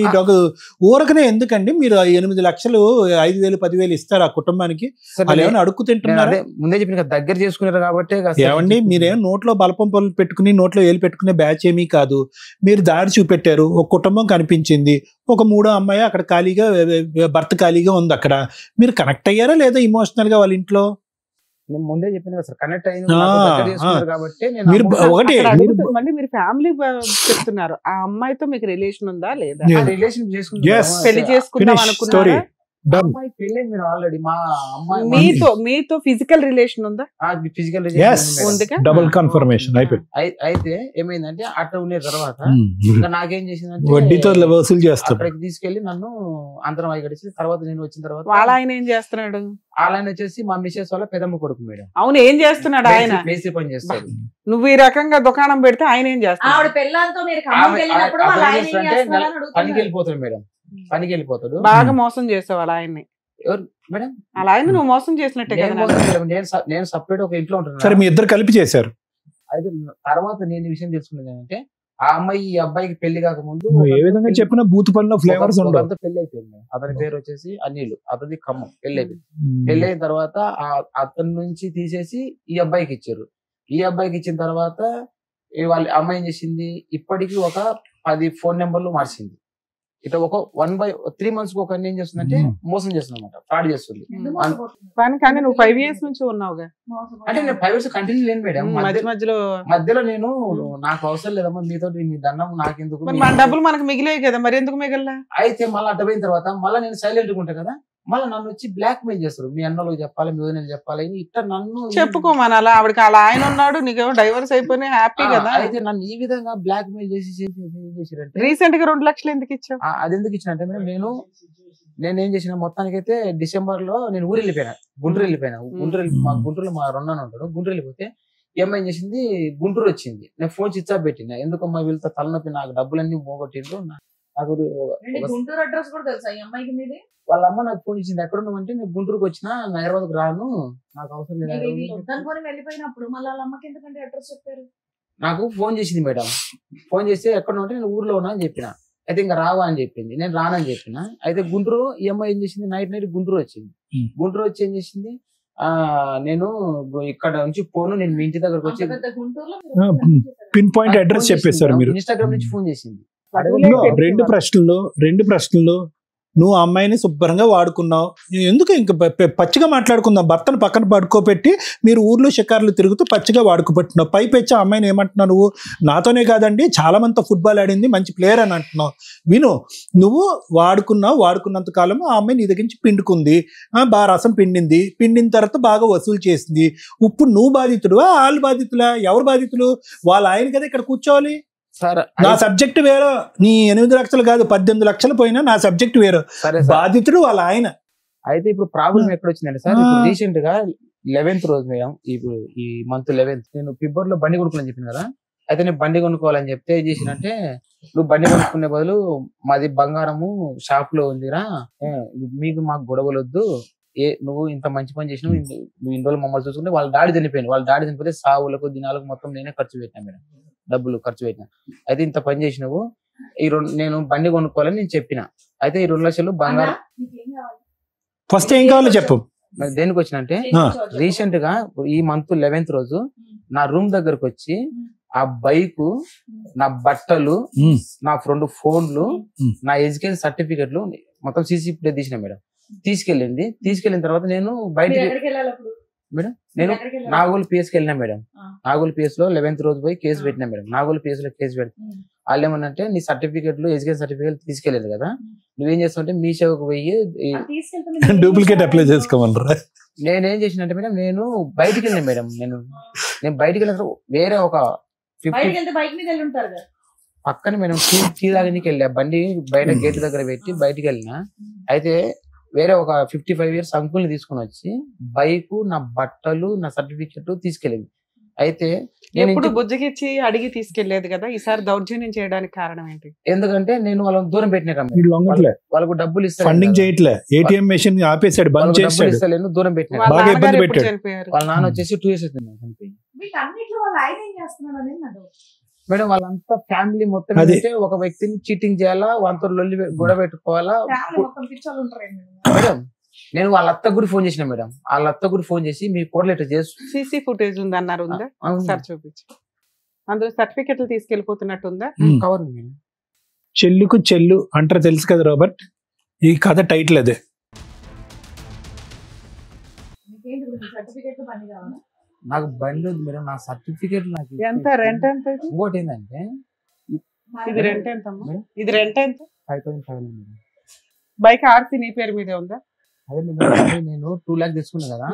ఊరకనే ఎందుకండి మీరు 8 లక్షలు 5,000 10,000 ఇస్తారు ఆ కుటుంబానికి? వాళ్ళు ఏమైనా అడుక్కు తింటున్నారా? ముందే చెప్పిన దగ్గర చేసుకున్నారు కాబట్టి. ఏమండి మీరేం నోట్లో బలపం పళ్ళు పెట్టుకుని నోట్లో ఏలు పెట్టుకునే బ్యాచ్ ఏమీ కాదు. మీరు దారి చూపెట్టారు, ఒక కుటుంబం కనిపించింది, ఒక 3వ అమ్మాయి అక్కడ ఖాళీగా భర్త ఖాళీగా ఉంది. అక్కడ మీరు కనెక్ట్ అయ్యారా లేదా ఇమోషనల్ గా వాళ్ళ ఇంట్లో? నేను ముందే చెప్పిన సార్ కనెక్ట్ అయింది కాబట్టి. మళ్ళీ మీరు ఫ్యామిలీ చెప్తున్నారు, ఆ అమ్మాయితో మీకు రిలేషన్ ఉందా లేదా? రిలేషన్ చేసుకుంటాం, పెళ్లి చేసుకుందాం అనుకున్నారా? అమ్మాయి పెళ్ళి మీరు ఆల్రెడీ మా అమ్మాయి మీతో ఫిజికల్ రిలేషన్ ఉందా? ఫిజికల్ డబుల్ కన్ఫర్మేషన్ అయిపోయింది. అయితే ఏమైందంటే అట్లా ఉండే తర్వాత ఇంకా నాకేం చేసిందంటే వడ్డీతో వసూలు చేస్తాడు. అక్కడికి తీసుకెళ్లి నన్ను అంతరం అయ్యి తర్వాత నేను వచ్చిన తర్వాత వాళ్ళ ఆయన ఏం చేస్తున్నాడు? వాళ్ళ ఆయన వచ్చేసి మా మిసెస్ వాళ్ళ పెదమ్మ కొడుకు మేడం. అవును, ఏం చేస్తున్నాడు ఆయన? మేస్త్రి పని చేస్తాడు. నువ్వు ఈ రకంగా దుకాణం పెడితే ఆయన ఏం చేస్తాడు? పనికి వెళ్ళిపోతాడు మేడం, పనికి వెళ్ళిపోతాడు. బాగా మోసం చేసేవాళ్ళు ఆయన్ని. ఎవరు మేడం? అలా ఆయన నువ్వు మోసం చేసినట్టే కదా. నేను సపరేట్ ఒక ఇంట్లో ఉంటాను. సరే మీ ఇద్దరు కలిపి చేశారు. అయితే తర్వాత నేను ఈ విషయం తెలుసుకున్నది ఏంటంటే ఆ అమ్మాయి ఈ అబ్బాయికి పెళ్లి కాకముందు ఏ విధంగా చెప్పిన బూత్ పనిలో ఫ్లేవర్స్ ఉండవు. పెళ్లి అయిపోయింది. అతని పేరు వచ్చేసి అనిల్, అతని ఖమ్మం. పెళ్లి అయిపోయింది. పెళ్లి అయిన తర్వాత అతని నుంచి తీసేసి ఈ అబ్బాయికి ఇచ్చారు. ఈ అబ్బాయికి ఇచ్చిన తర్వాత వాళ్ళ అమ్మాయి ఏం చేసింది, ఇప్పటికీ ఒక 10 ఫోన్ నెంబర్లు మార్చింది. ఇట్లా ఒక 3 months ఒక ఏం చేస్తుందంటే మోసం చేస్తుంది అనమాట, ఫ్రాడ్ చేస్తుంది. కానీ నువ్వు 5 years నుంచి ఉన్నావుగా. అంటే నేను 5 years కంటిన్యూ లేను మేడం. మధ్యలో నేను నాకు అవసరం లేదమ్మా మీతో, మీ దండం నాకెందుకు, మన డబ్బులు మనకు మిగిలే కదా, మరి ఎందుకు మిగిలిన? అయితే మళ్ళీ అడ్డపోయిన తర్వాత మళ్ళీ నేను సైలెంట్ గా ఉంటా కదా, మళ్ళీ నన్ను వచ్చి బ్లాక్ మెయిల్ చేస్తారు. మీ అన్నలకు చెప్పాలి, మీ వదిన చెప్పాలి, ఇట్లా నన్ను చెప్పుకోమని. అలా ఆవిడకి అలా ఆయన ఉన్నాడు, నీకేమో డైవర్స్ అయిపోయినాయి, హ్యాపీ కదా. అయితే నన్ను ఈ విధంగా బ్లాక్ మెయిల్ చేసి రీసెంట్ గా 2 లక్షలు ఎందుకు ఇచ్చావు? అది ఎందుకు ఇచ్చినంటే నేను ఏం చేసిన, మొత్తానికి అయితే డిసెంబర్ లో నేను ఊరు వెళ్ళిపోయినా, గుంటూరు వెళ్ళిపోయినా. గుంటూరులో మా రొన్నాను ఉంటాడు. గుంటూరు వెళ్ళిపోతే ఏం చేసింది, గుంటూరు వచ్చింది. నేను ఫోన్ స్విచ్ ఆఫ్ పెట్టినా. ఎందుకమ్మా వీళ్ళతో తలనొప్పి, నాకు డబ్బులన్నీ పోగొట్టిండ్రు. నాకు గుంటూరు అడ్రస్ కూడా తెలుసా ఈ అమ్మాయికి మీది? వాళ్ళ అమ్మ నాకు ఫోన్ ఇచ్చింది, ఎక్కడ ఉన్నామంటే నేను గుంటూరుకు వచ్చినా, హైదరాబాద్కు రాను, నాకు అవసరం లేదు. వెళ్ళిపోయినప్పుడు మళ్ళీ వాళ్ళ అమ్మకి ఎందుకంటే అడ్రస్ చెప్పారు? నాకు ఫోన్ చేసింది మేడం. ఫోన్ చేస్తే ఎక్కడ ఉంటే నేను ఊర్లో ఉన్నా అని చెప్పిన. అయితే ఇంకా రావా అని చెప్పింది. నేను రానని చెప్పిన. అయితే గుంటూరు ఈ అమ్మాయి ఏం చేసింది, నైట్ గుంటూరు వచ్చింది. గుంటూరు వచ్చి ఏం చేసింది, నేను ఇక్కడ నుంచి ఫోన్ నేను మీ ఇంటి దగ్గరకు వచ్చి పిన్ పాయింట్ అడ్రస్ చెప్పేశారు మీరు. ఇన్స్టాగ్రామ్ నుంచి ఫోన్ చేసింది. రెండు ప్రశ్నలు నువ్వు అమ్మాయిని శుభ్రంగా వాడుకున్నావు, ఎందుకు ఇంకా పచ్చిగా మాట్లాడుకుందాం. భర్తను పక్కన పడుకోబెట్టి మీరు ఊర్లో షికార్లు తిరుగుతూ పచ్చిగా వాడుకోబెట్టున్నావు. పైపెచ్చి అమ్మాయిని ఏమంటున్నావు నువ్వు? నాతోనే కాదండి చాలా మందితో ఫుట్బాల్ ఆడింది, మంచి ప్లేయర్ అని అంటున్నావు. విను, నువ్వు వాడుకున్నంత కాలం ఆ అమ్మాయి నీ దగ్గర నుంచి పిండుకుంది, బాగా రసం పిండిన తర్వాత బాగా వసూలు చేసింది. ఇప్పుడు నువ్వు బాధితుడు, వాళ్ళు బాధితులా? ఎవరు బాధితులు? వాళ్ళ ఆయన కదా ఇక్కడ కూర్చోవాలి. నా సబ్జెక్ట్ వేరు, నీ 8 లక్షలు కాదు 18 లక్షలు పోయినా నా సబ్జెక్ట్ వేరు. బాధితుడు వాళ్ళ ఆయన. అయితే ఇప్పుడు ప్రాబ్లం ఎక్కడ వచ్చిందంటే సార్, రీసెంట్ గా 11th రోజు మేడం, ఇప్పుడు ఈ మంత్ 11th నేను ఫిబ్రవరిలో బండి కొనుక్కోవాలని చెప్పిన కదా. అయితే నేను బండి కొనుక్కోవాలని చెప్తే ఏం చేసినంటే, నువ్వు బండి కొనుక్కునే బదులు మాది బంగారము షాప్ లో ఉందిరా, మీకు మాకు గొడవలు వద్దు, నువ్వు ఇంత మంచి పని చేసినావు, నువ్వు ఇన్ని రోజులు మమ్మల్ని చూసుకుంటే. వాళ్ళ డాడీ చనిపోయింది. వాళ్ళ డాడీ చనిపోతే సావులకు దినాలకు మొత్తం నేనే ఖర్చు పెట్టినా మేడం, డబ్బులు ఖర్చు పెట్టినా. అయితే ఇంత పని చేసినావు, నేను బండి కొనుక్కోవాలని నేను చెప్పిన. అయితే ఈ 2 లక్షలు బంగారం. ఫస్ట్ ఏం కావాలో చెప్పు. దేనికి వచ్చినంటే, రీసెంట్ గా ఈ మంత్ 11th రోజు నా రూమ్ దగ్గరకు వచ్చి ఆ బైక్, నా బట్టలు, నా 2 ఫోన్లు, నా ఎడ్యుకేషన్ సర్టిఫికెట్లు మొత్తం సీసీ ఫుటేజ్ తీసిన మేడం. తీసుకెళ్ళిన తర్వాత నేను బయటికి మేడం, నేను నాగోల్ పిఎస్కి వెళ్ళినా మేడం. నాగోల్ పిఎస్ లో 11th రోజు పోయి కేసు పెట్టినా మేడం. నాగోల్ పిఎస్ లో కేసు పెడితే వాళ్ళు ఏమన్నంటే, నీ సర్టిఫికెట్లు, ఎడ్యుకేషన్ సర్టిఫికెట్ తీసుకెళ్ళలేదు కదా, నువ్వేం చేస్తావంటే మీ సేవకు పోయి డూప్లికేట్ అప్లై చేసుకోమన్నారా? నేనేం చేసినంటే మేడం, నేను బయటికి వెళ్ళినా మేడం. నేను బయటికి వెళ్ళిన వేరే ఒక 50 పక్కన మేడం టీ తాగడానికి వెళ్ళా. బండి బయట గేట్ దగ్గర పెట్టి బయటికి వెళ్ళినా. అయితే వేరే ఒక 55 years అంకుల్ని తీసుకుని వచ్చి బైక్, నా బట్టలు, నా సర్టిఫికెట్ తీసుకెళ్ళింది. అయితే ఎప్పుడు బుజ్జగిచ్చి అడిగి తీసుకెళ్లేదు కదా, ఈసారి దౌర్జన్యం చేయడానికి కారణం ఏంటి? ఎందుకంటే నేను వాళ్ళని దూరం పెట్టినా, వాళ్ళకు డబ్బులు ఇస్తాను, ఫండింగ్ చేయట్లే, ఏటీఎం మెషిన్ ఆపేసాడు, బంద్ చేస్తాడు, దూరం పెట్టినా. వాళ్ళ నాన్న వచ్చేసి 2 years అవుతుంది చనిపోయి. మేడం వాళ్ళంతా ఫ్యామిలీ మొత్తం అదే. ఏంటంటే ఒక వ్యక్తిని చీటింగ్ చేయాలా, వాళ్ళతో లొల్లి గొడవ పెట్టుకోవాలా. మేడం నేను వాళ్ళ అత్త కూడా ఫోన్ చేసిన మేడం, వాళ్ళ అత్త కూడా ఫోన్ చేసి మీ కోడలు ఇట్లా చేస్తూ సీసీ ఫుటేజ్ ఉంది అన్నారు, ఉందా ఒకసారి చూపించు. అందులో సర్టిఫికెట్లు తీసుకెళ్లిపోతున్నట్టుందా? Cover madam. చెల్లుకు చెల్లు అంటారు తెలుసు కదా రాబర్ట్, ఈ కథ టైటిల్ అదే. నాకు బండి ఉంది మేడం, నా సర్టిఫికేట్ నాకు ఎంత రెంట్ ఎంత ఇది? ఇంకోటి ఏంటంటే ఇది రెంట్ ఎంత అమ్మా? ఇది రెంట్ ఎంత? 5,500 మేడం. బైక్ ఆర్సీ నీ పేరు మీదే ఉందా? అదే మేడం, అదే నేను 2 lakhs తీసుకున్నా కదా,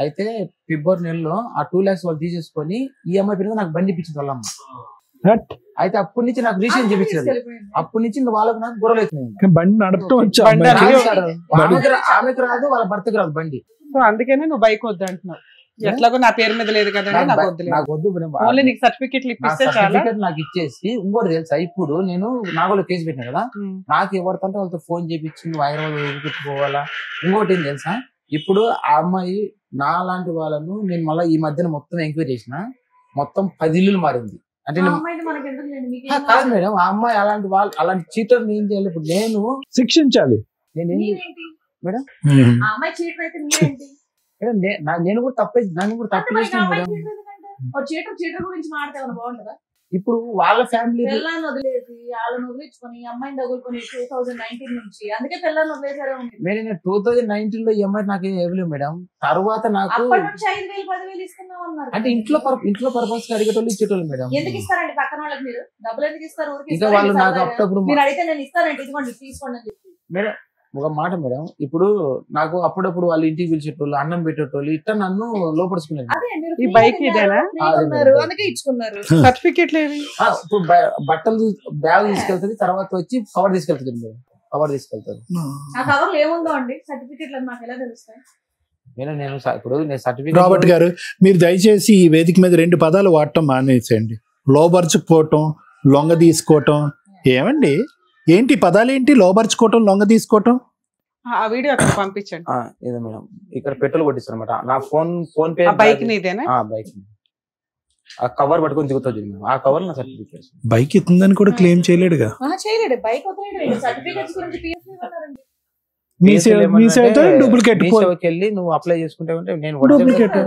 అయితే ఫిబ్రవరి నెలలో ఆ 2 lakhs వాళ్ళు తీసేసుకొని ఈఎంఐ పేరు నాకు బండి ఇప్పించింది వాళ్ళమ్మ. అయితే అప్పటి నుంచి నాకు రీసెంట్ చూపించలేదు, అప్పటి నుంచి వాళ్ళకి నాకు గొడవలు అవుతున్నాయి. బండి నడపటం వచ్చా? బండి ఆమెకు రాదు, వాళ్ళ భర్తకు రాదు బండి. సో అందుకనే నువ్వు బైక్ వద్దు అంటున్నావు. ఎట్లాగో నా పేరు మీద లేదు కదా, నాకు వద్దు. నాకు వద్దు మేడం, ఓన్లీ నీకు సర్టిఫికెట్లు ఇప్పిస్తే చాలా. సర్టిఫికేట్ నాకు ఇచ్చేసి ఇంకోటి తెలుసా, ఇప్పుడు నేను నాగోలో కేసు పెట్టినా కదా, నాకు ఎవరితంటే వాళ్ళతో ఫోన్ చేయించింది వైరల్ పెట్టుకోవాలా. ఇంకోటి ఏం తెలుసా, ఇప్పుడు ఆ అమ్మాయి నా లాంటి వాళ్ళను నేను మళ్ళీ ఈ మధ్యన మొత్తం ఎంక్వైరీ చేసిన, మొత్తం 10 ఇల్లులు మారింది. అంటే కాదు మేడం, ఆ అమ్మాయి అలాంటి వాళ్ళు అలాంటి చీటర్ ఏం చేయాలి ఇప్పుడు నేను శిక్షించాలి. నేనేం మేడం నేను కూడా తప్పు చేసిన మేడం. ఇప్పుడు వాళ్ళ ఫ్యామిలీ వదిలేసి వాళ్ళని వదిలించుకొని అమ్మాయిని తగులుకొని 2019 నుంచి, అందుకే పిల్లల్ని వదిలేసారు. మేడం 2019 లో ఈ అమ్మాయి నాకు ఇవ్వలేదు మేడం. తర్వాత నాకు 5,000-10,000 ఇస్తున్నాం అన్నారు. అంటే ఇంట్లో పర్పస్ అడిగేటోళ్ళు ఇచ్చేటోళ్ళు మేడం. ఎందుకు ఇస్తారండి పక్కన వాళ్ళకి? మీరు డబ్బులు ఎందుకు ఇస్తారు? ఇంకా వాళ్ళు నాకు అప్పుడప్పుడు మీరు అడిగితే నేను ఇస్తానండి, ఇదిగోండి తీసుకోండి అని చెప్పి. మేడం ఒక మాట మేడం, ఇప్పుడు నాకు అప్పుడప్పుడు వాళ్ళు ఇంటికి పిలిచేటోళ్ళు, అన్నం పెట్టేటోళ్ళు, ఇట్లా నన్ను లోపడుచుకునేది. ఈ బైక్ ఇదేనా? అందుకే ఇచ్చుకున్నారు. సర్టిఫికెట్లు ఏవి? ఇప్పుడు బట్టలు బ్యాగ్ తీసుకెళ్తుంది, తర్వాత వచ్చి కవర్ తీసుకెళ్తుంది మేడం, కవర్ తీసుకెళ్తారు. ఆ కవర్లు ఏముందో అండి సర్టిఫికెట్లు మాకు ఎలా తెలుస్తాయి? నేను ఇప్పుడు సర్టిఫికెట్. రాబర్ట్ గారు, మీరు దయచేసి ఈ వేదిక మీద 2 పదాలు వాడటం మానేసేయండి. లోబర్చుకోవటం, లొంగ తీసుకోవటం. ఏమండి ఏంటి పదాలు ఏంటి? లోబర్చుకోవటం, లొంగ తీసుకోవటం. ఆ వీడియో అక్కడ పంపించండి. ఇదే మేడం, ఇక్కడ పెట్రోల్ కొట్టిస్తారు అనమాట. నా ఫోన్ పే బైక్ నీదేనా? బైక్ ఆ కవర్ పట్టుకొని దిగుతుంది మేడం, ఆ కవర్ నా సర్టిఫికేట్. బైక్ ఇస్తుందని కూడా క్లెయిమ్ చేయలేడుగా. చేయలేడు, బైక్ వదిలేడు. సర్టిఫికెట్స్ గురించి మీ సేవతో డూప్లికేట్ వెళ్ళి నువ్వు అప్లై చేసుకుంటే నేను డూప్లికేట్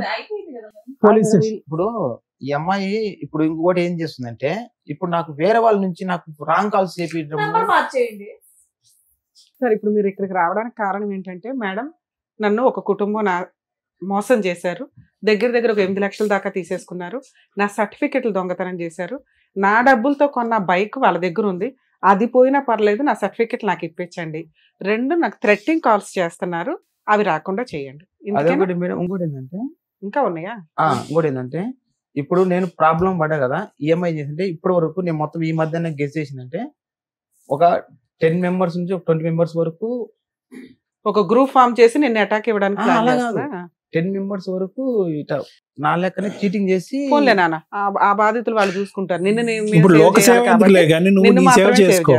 పోలీస్. ఇప్పుడు ఈ అమ్మాయి ఇప్పుడు ఇంకోటి ఏం చేస్తుందంటే, ఇప్పుడు నాకు వేరే వాళ్ళ నుంచి నాకు రాంగ్ కాల్స్ చేపించడం. సార్ ఇప్పుడు మీరు ఇక్కడికి రావడానికి కారణం ఏంటంటే, మేడం నన్ను ఒక కుటుంబం మోసం చేశారు, దగ్గర ఒక 8 లక్షల దాకా తీసేసుకున్నారు, నా సర్టిఫికెట్లు దొంగతనం చేశారు, నా డబ్బులతో కొన్న బైక్ వాళ్ళ దగ్గర ఉంది, అది పోయినా పర్లేదు, నా సర్టిఫికెట్ నాకు ఇప్పించండి. 2 నాకు థ్రెట్టింగ్ కాల్స్ చేస్తున్నారు, అవి రాకుండా చేయండి. ఇంకోటి ఏంటంటే, ఇంకా ఉన్నాయా? ఇంకోటి ఏంటంటే, ఇప్పుడు నేను ప్రాబ్లం పడ్డా కదా, ఈఎంఐ చేసింటే ఇప్పటి వరకు నేను మొత్తం ఈ మధ్యన గెస్ చేసిందంటే ఒక 10 మెంబర్స్ నుంచి ఒక 20 మెంబర్స్ వరకు ఒక గ్రూప్ ఫామ్ చేసి నిన్ను అటాక్ ఇవ్వడానికి 10 మెంబర్స్ వరకు ఇట్లా నా లెక్కనే చీటింగ్ చేసి. పోన్లే నాన్న, ఆ బాధితులు వాళ్ళు చూసుకుంటారు. ఇప్పుడు లోక సేవ ఎందుకులే కానీ నువ్వు నీ సేవ చేసుకో.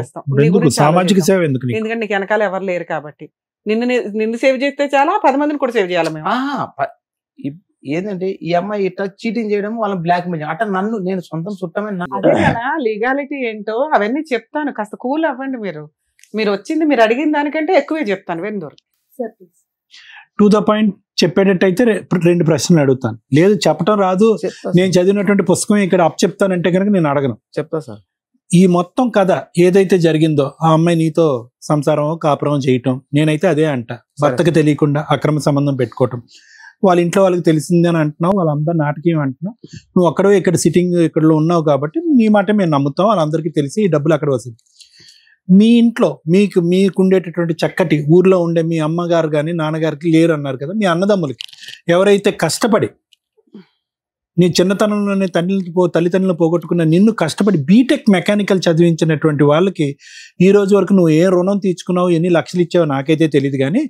ఎందుకు సామాజిక సేవ ఎందుకు? ఎందుకంటే నీకు వెనకాల ఎవరు లేరు కాబట్టి. నిన్ను సేవ్ చేస్తే చాలా 10 మందిని కూడా సేవ్ చేయాలి మేము. ఏంటంటే ఈ అమ్మాయి ఇట్లా చీటింగ్ చేయడం, వాళ్ళని బ్లాక్ మెయిల్ అట్లా నన్ను నేను సొంతం చుట్టమే. లీగాలిటీ ఏంటో అవన్నీ చెప్తాను, కాస్త కూల్ అవ్వండి. మీరు వచ్చింది మీరు అడిగిన దానికంటే ఎక్కువే చెప్తాను. వెందూరు టు ద పాయింట్ చెప్పేటట్టయితే 2 ప్రశ్నలు అడుగుతాను. లేదు చెప్పడం రాదు, నేను చదివినటువంటి పుస్తకం ఇక్కడ చెప్తానంటే కనుక నేను అడగను. చెప్తా సార్. ఈ మొత్తం కథ ఏదైతే జరిగిందో, ఆ అమ్మాయి నీతో సంసారం కాపురం చేయటం, నేనైతే అదే అంట. భర్తకు తెలియకుండా అక్రమ సంబంధం పెట్టుకోవటం, వాళ్ళ ఇంట్లో వాళ్ళకి తెలిసింది అని అంటున్నావు, వాళ్ళందరూ నాటకీయం అంటున్నావు. నువ్వు అక్కడో ఇక్కడ సిట్టింగ్ ఇక్కడలో ఉన్నావు కాబట్టి నీ మాట మేము నమ్ముతాం, వాళ్ళందరికీ తెలిసి ఈ డబ్బులు అక్కడ వస్తుంది. మీ ఇంట్లో మీకు ఉండేటటువంటి చక్కటి ఊర్లో ఉండే మీ అమ్మగారు కానీ నాన్నగారికి లేరు అన్నారు కదా, మీ అన్నదమ్ములకి ఎవరైతే కష్టపడి నీ చిన్నతనంలోనే తల్లిదండ్రులను పోగొట్టుకున్న నిన్ను కష్టపడి బీటెక్ మెకానికల్ చదివించినటువంటి వాళ్ళకి ఈ రోజు వరకు నువ్వు ఏ రుణం తీర్చుకున్నావు, ఎన్ని లక్షలు ఇచ్చావో నాకైతే తెలియదు, కానీ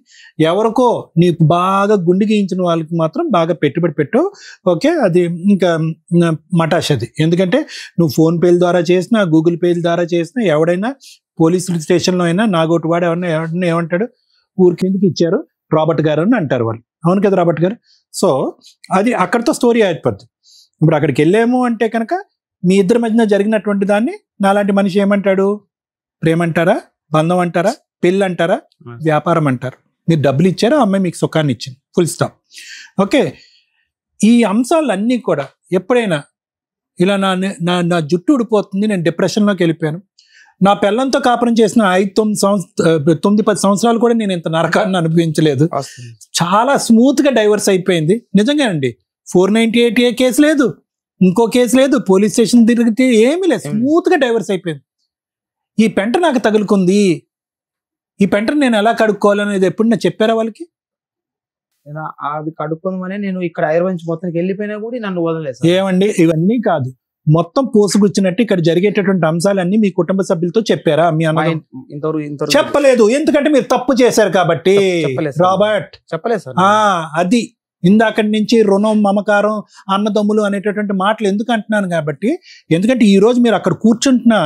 ఎవరికో నీకు బాగా గుండె గీయించిన వాళ్ళకి మాత్రం బాగా పెట్టుబడి పెట్టావు. ఓకే, అది ఇంకా మటాష్ అది. ఎందుకంటే నువ్వు ఫోన్పేల ద్వారా చేసినా, గూగుల్ పేల ద్వారా చేసినా, ఎవడైనా పోలీసుల స్టేషన్లో అయినా నాగోటి వాడు ఎవరైనా ఏమంటాడు, ఊరికి ఎందుకు ఇచ్చారు రాబర్ట్ గారు అని అంటారు వాళ్ళు. అవును కదా రాబర్ట్ గారు? సో అది అక్కడితో స్టోరీ అయిపోద్ది. ఇప్పుడు అక్కడికి వెళ్ళాము అంటే కనుక మీ ఇద్దరి మధ్యన జరిగినటువంటి దాన్ని నాలాంటి మనిషి ఏమంటాడు? ప్రేమ అంటారా, బంధం అంటారా, పెళ్ళి అంటారా, వ్యాపారం అంటారు. మీరు డబ్బులు ఇచ్చారు, ఆ అమ్మాయి మీకు సుఖాన్ని ఇచ్చింది, ఫుల్ స్టాప్. ఓకే, ఈ అంశాలన్నీ కూడా ఎప్పుడైనా ఇలా నా జుట్టు ఊడిపోతుంది, నేను డిప్రెషన్లోకి వెళ్ళిపోయాను, నా పిల్లలతో కాపురం చేసిన 9-10 సంవత్సరాలు కూడా నేను ఇంత నరకాన్ని అనుభవించలేదు, చాలా స్మూత్గా డైవర్స్ అయిపోయింది. నిజంగానండి, 498A కేసు లేదు, ఇంకో కేసు లేదు, పోలీస్ స్టేషన్ తిరిగితే ఏమీ లేదు, స్మూత్గా డైవర్స్ అయిపోయింది. ఈ పెంట నాకు తగులుకుంది, ఈ పెంటను నేను ఎలా కడుక్కోవాలనేది ఎప్పుడు నేను చెప్పారా వాళ్ళకి? అది కడుక్కోమని నేను ఇక్కడ ఐర్వంచి మొత్తానికి వెళ్ళిపోయినా కూడా నన్ను వదలలేదు. ఏమండి, ఇవన్నీ కాదు, మొత్తం పోసుగుచ్చినట్టు ఇక్కడ జరిగేటటువంటి అంశాలన్నీ మీ కుటుంబ సభ్యులతో చెప్పారా? మీ అన్న ఇంతవరకు చెప్పలేదు, ఎందుకంటే మీరు తప్పు చేశారు కాబట్టి. రాబర్ట్ చెప్పలేదు సార్. అది ఇందాక నుంచి రుణం, మమకారం, అన్నదమ్ములు అనేటటువంటి మాటలు ఎందుకు అంటున్నాను కాబట్టి, ఎందుకంటే ఈ రోజు మీరు అక్కడ కూర్చుంటున్నా